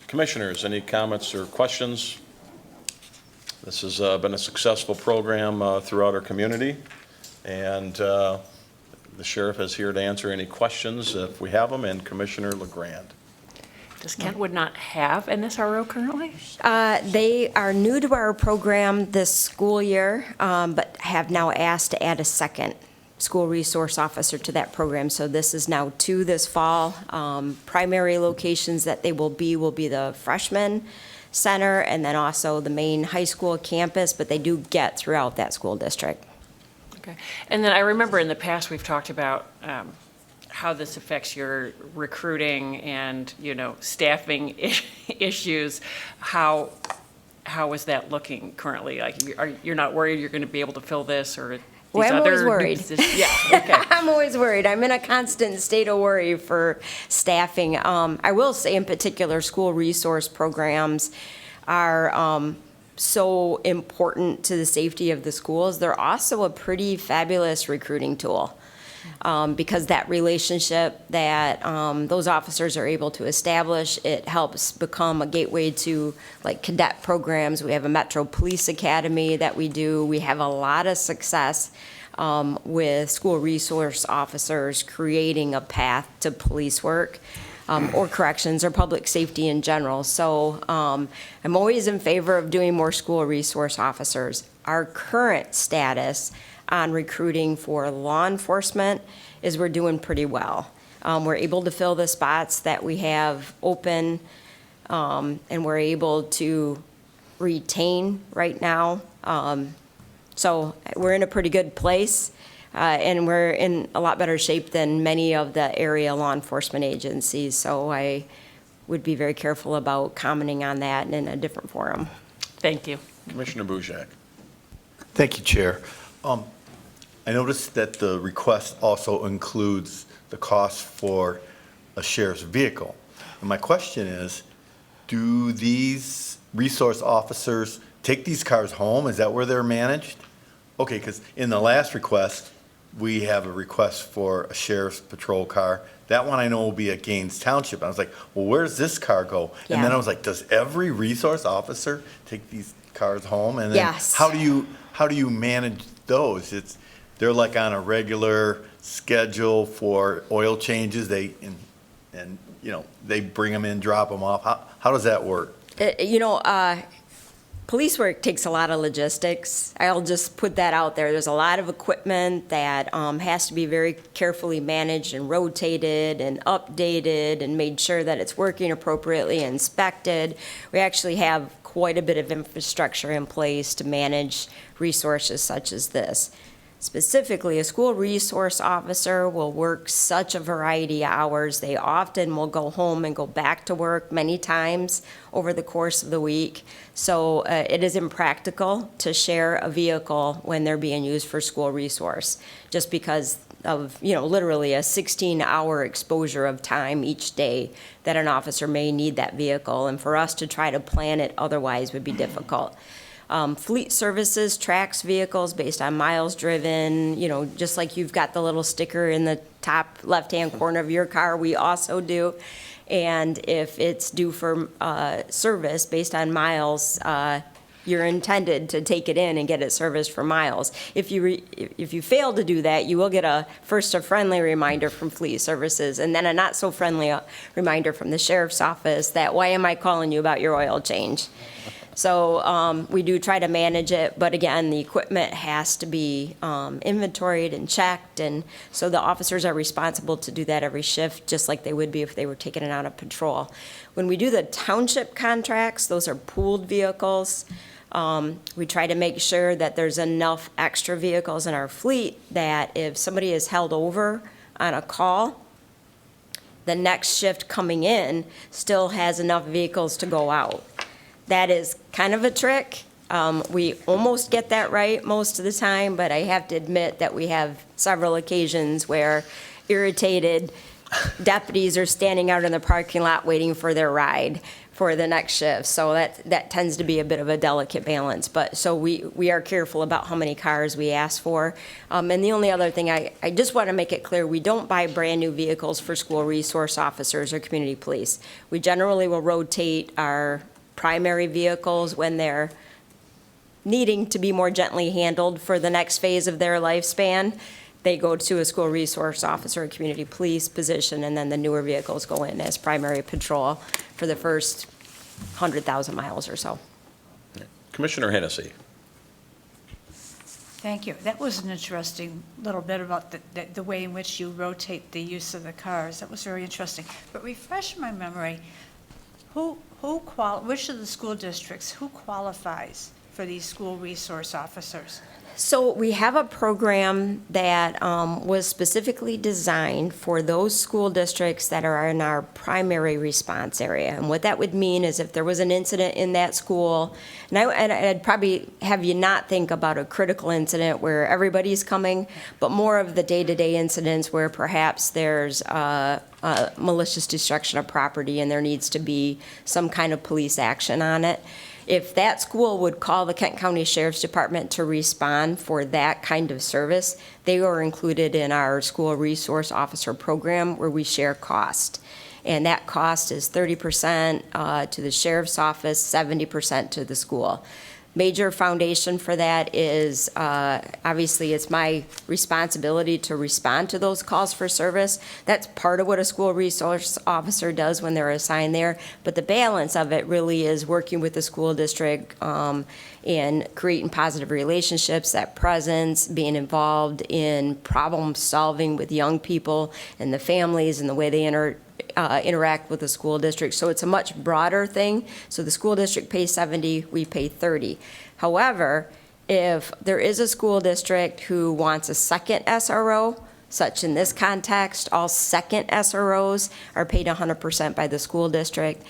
Commissioners, any comments or questions? This has been a successful program throughout our community, and the sheriff is here to answer any questions if we have them, and Commissioner LeGrand. Does Kentwood not have an SRO currently? They are new to our program this school year, but have now asked to add a second school resource officer to that program. So this is now 2 this fall. Primary locations that they will be the freshman center and then also the main high school campus, but they do get throughout that school district. Okay. And then I remember in the past, we've talked about how this affects your recruiting and, staffing issues. How is that looking currently? Like, you're not worried you're going to be able to fill this or Well, I'm always other worried. Yeah, okay. I'm always worried. I'm in a constant state of worry for staffing. I will say in particular, school resource programs are so important to the safety of the schools. They're also a pretty fabulous recruiting tool. Because that relationship that those officers are able to establish, it helps become a gateway to like cadet programs. We have a Metro Police Academy that we do. We have a lot of success with school resource officers creating a path to police work or corrections or public safety in general. So I'm always in favor of doing more school resource officers. our current status on recruiting for law enforcement is we're doing pretty well. We're able to fill the spots that we have open, and we're able to retain right now. So we're in a pretty good place, and we're in a lot better shape than many of the area law enforcement agencies. So I would be very careful about commenting on that in a different forum. Thank you. Commissioner Bujak. Thank you, Chair. I noticed that the request also includes the cost for a sheriff's vehicle. And my question is, do these resource officers take these cars home? Is that where they're managed? Okay, because in the last request, we have a request for a sheriff's patrol car. That one I know will be at Gaines Township. I was like, well, where's this car go? And then Yeah. I was like, does every resource officer take these cars home? And then Yes. how do you manage those? They're like on a regular schedule for oil changes. They bring them in, drop them off. How does that work? Police work takes a lot of logistics. I'll just put that out there. There's a lot of equipment that has to be very carefully managed and rotated and updated and made sure that it's working appropriately, inspected. We actually have quite a bit of infrastructure in place to manage resources such as this. Specifically, a school resource officer will work such a variety of hours. They often will go home and go back to work many times over the course of the week. So it is impractical to share a vehicle when they're being used for school resource, just because of, literally a 16-hour exposure of time each day that an officer may need that vehicle. And for us to try to plan it otherwise would be difficult. Fleet Services tracks vehicles based on miles driven, just like you've got the little sticker in the top left-hand corner of your car, we also do. And if it's due for service based on miles, you're intended to take it in and get it serviced for miles. If you fail to do that, you will get a friendly reminder from Fleet Services, and then a not-so-friendly reminder from the sheriff's office that, why am I calling you about your oil change? So we do try to manage it, but again, the equipment has to be inventoried and checked, and so the officers are responsible to do that every shift, just like they would be if they were taking it out of patrol. When we do the township contracts, those are pooled vehicles. We try to make sure that there's enough extra vehicles in our fleet that if somebody is held over on a call, the next shift coming in still has enough vehicles to go out. That is kind of a trick. We almost get that right most of the time, but I have to admit that we have several occasions where irritated deputies are standing out in the parking lot waiting for their ride for the next shift. So that tends to be a bit of a delicate balance. But so we are careful about how many cars we ask for. And the only other thing, I just want to make it clear, we don't buy brand new vehicles for school resource officers or community police. We generally will rotate our primary vehicles when they're needing to be more gently handled for the next phase of their lifespan. They go to a school resource officer or community police position, and then the newer vehicles go in as primary patrol for the first 100,000 miles or so. Commissioner Hennessy. Thank you. That was an interesting little bit about the way in which you rotate the use of the cars. That was very interesting. But refresh my memory, which of the school districts, who qualifies for these school resource officers? So we have a program that was specifically designed for those school districts that are in our primary response area. And what that would mean is if there was an incident in that school, and I'd probably have you not think about a critical incident where everybody's coming, but more of the day-to-day incidents where perhaps there's malicious destruction of property and there needs to be some kind of police action on it. If that school would call the Kent County Sheriff's Department to respond for that kind of service, they are included in our school resource officer program where we share cost. And that cost is 30% to the sheriff's office, 70% to the school. Major foundation for that is, obviously, it's my responsibility to respond to those calls for service. That's part of what a school resource officer does when they're assigned there. But the balance of it really is working with the school district and creating positive relationships, that presence, being involved in problem solving with young people and the families and the way they interact with the school district. So it's a much broader thing. So the school district pays 70, we pay 30. However, if there is a school district who wants a second SRO, such in this context, all second SROs are paid 100% by the school district.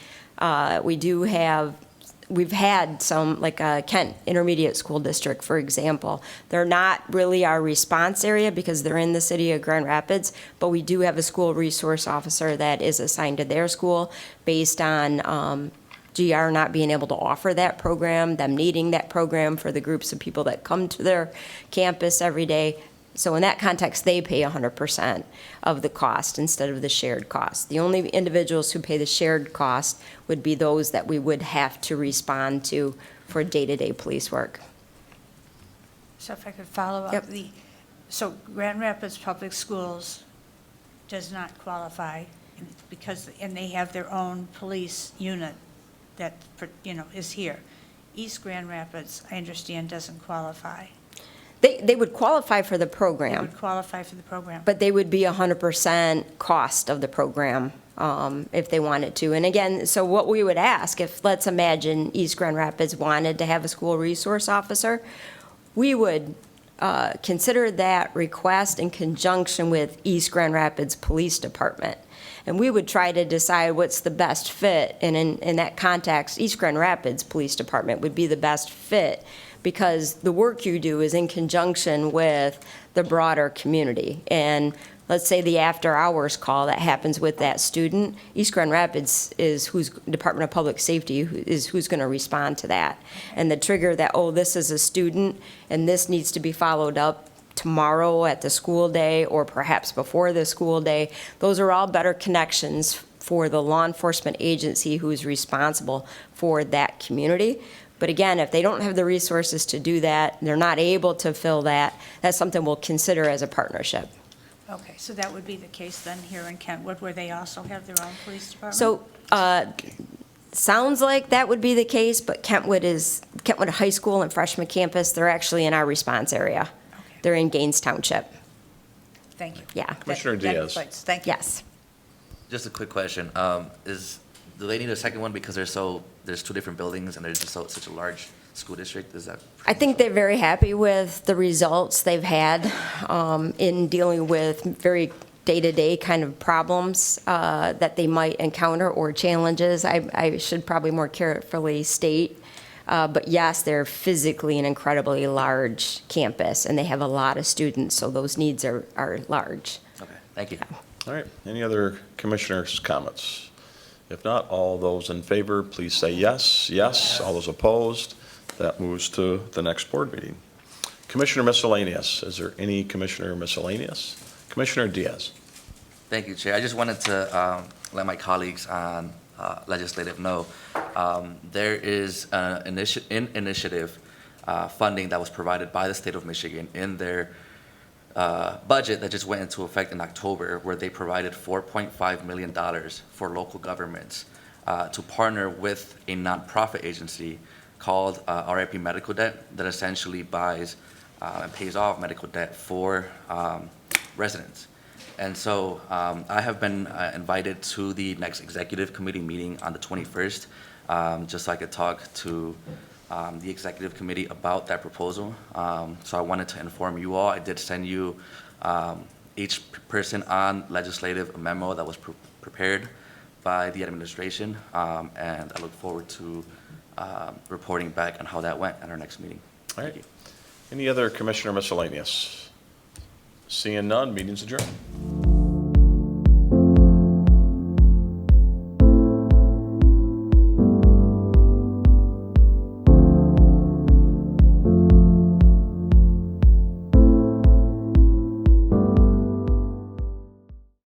We've had some, like Kent Intermediate School District, for example. They're not really our response area because they're in the city of Grand Rapids, but we do have a school resource officer that is assigned to their school based on GR not being able to offer that program, them needing that program for the groups of people that come to their campus every day. So in that context, they pay 100% of the cost instead of the shared cost. The only individuals who pay the shared cost would be those that we would have to respond to for day-to-day police work. So if I could follow up, Yep. So Grand Rapids Public Schools does not qualify because, and they have their own police unit that, is here. East Grand Rapids, I understand, doesn't qualify. They would qualify for the They program, would qualify for the program. but they would be 100% cost of the program if they wanted to. And again, so what we would ask, if, let's imagine East Grand Rapids wanted to have a school resource officer, we would consider that request in conjunction with East Grand Rapids Police Department. And we would try to decide what's the best fit. And in that context, East Grand Rapids Police Department would be the best fit because the work you do is in conjunction with the broader community. And let's say the after-hours call that happens with that student, East Grand Rapids is Department of Public Safety is who's going to respond to that. And the trigger that, oh, this is a student and this needs to be followed up tomorrow at the school day or perhaps before the school day, those are all better connections for the law enforcement agency who's responsible for that community. But again, if they don't have the resources to do that, they're not able to fill that, that's something we'll consider as a partnership. Okay, so that would be the case then here in Kentwood, where they also have their own police department? So, sounds like that would be the case, but Kentwood High School and freshman campus, they're actually in our response area. Okay. They're in Gaines Township. Thank you. Yeah. Commissioner That Diaz. explains. Thank you. Yes. Just a quick question. Do they need a second one because there's two different buildings and there's just such a large school district? Is that? I think they're very happy with the results they've had in dealing with very day-to-day kind of problems that they might encounter or challenges. I should probably more carefully state. But yes, they're physically an incredibly large campus, and they have a lot of students, so those needs are large. Okay, thank you. All right, any other commissioners' comments? If not, all those in favor, please say yes. Yes. All those opposed, that moves to the next board meeting. Commissioner miscellaneous, is there any commissioner miscellaneous? Commissioner Diaz. Thank you, Chair. I just wanted to let my colleagues on legislative know there is an initiative funding that was provided by the state of Michigan in their budget that just went into effect in October, where they provided $4.5 million for local governments to partner with a nonprofit agency called RIP Medical Debt that essentially buys and pays off medical debt for residents. And so I have been invited to the next executive committee meeting on the 21st, just so I could talk to the executive committee about that proposal. So I wanted to inform you all. I did send you, each person on legislative, a memo that was prepared by the administration, and I look forward to reporting back on how that went at our next meeting. All right. Any other commissioner miscellaneous? Seeing none, meeting's adjourned.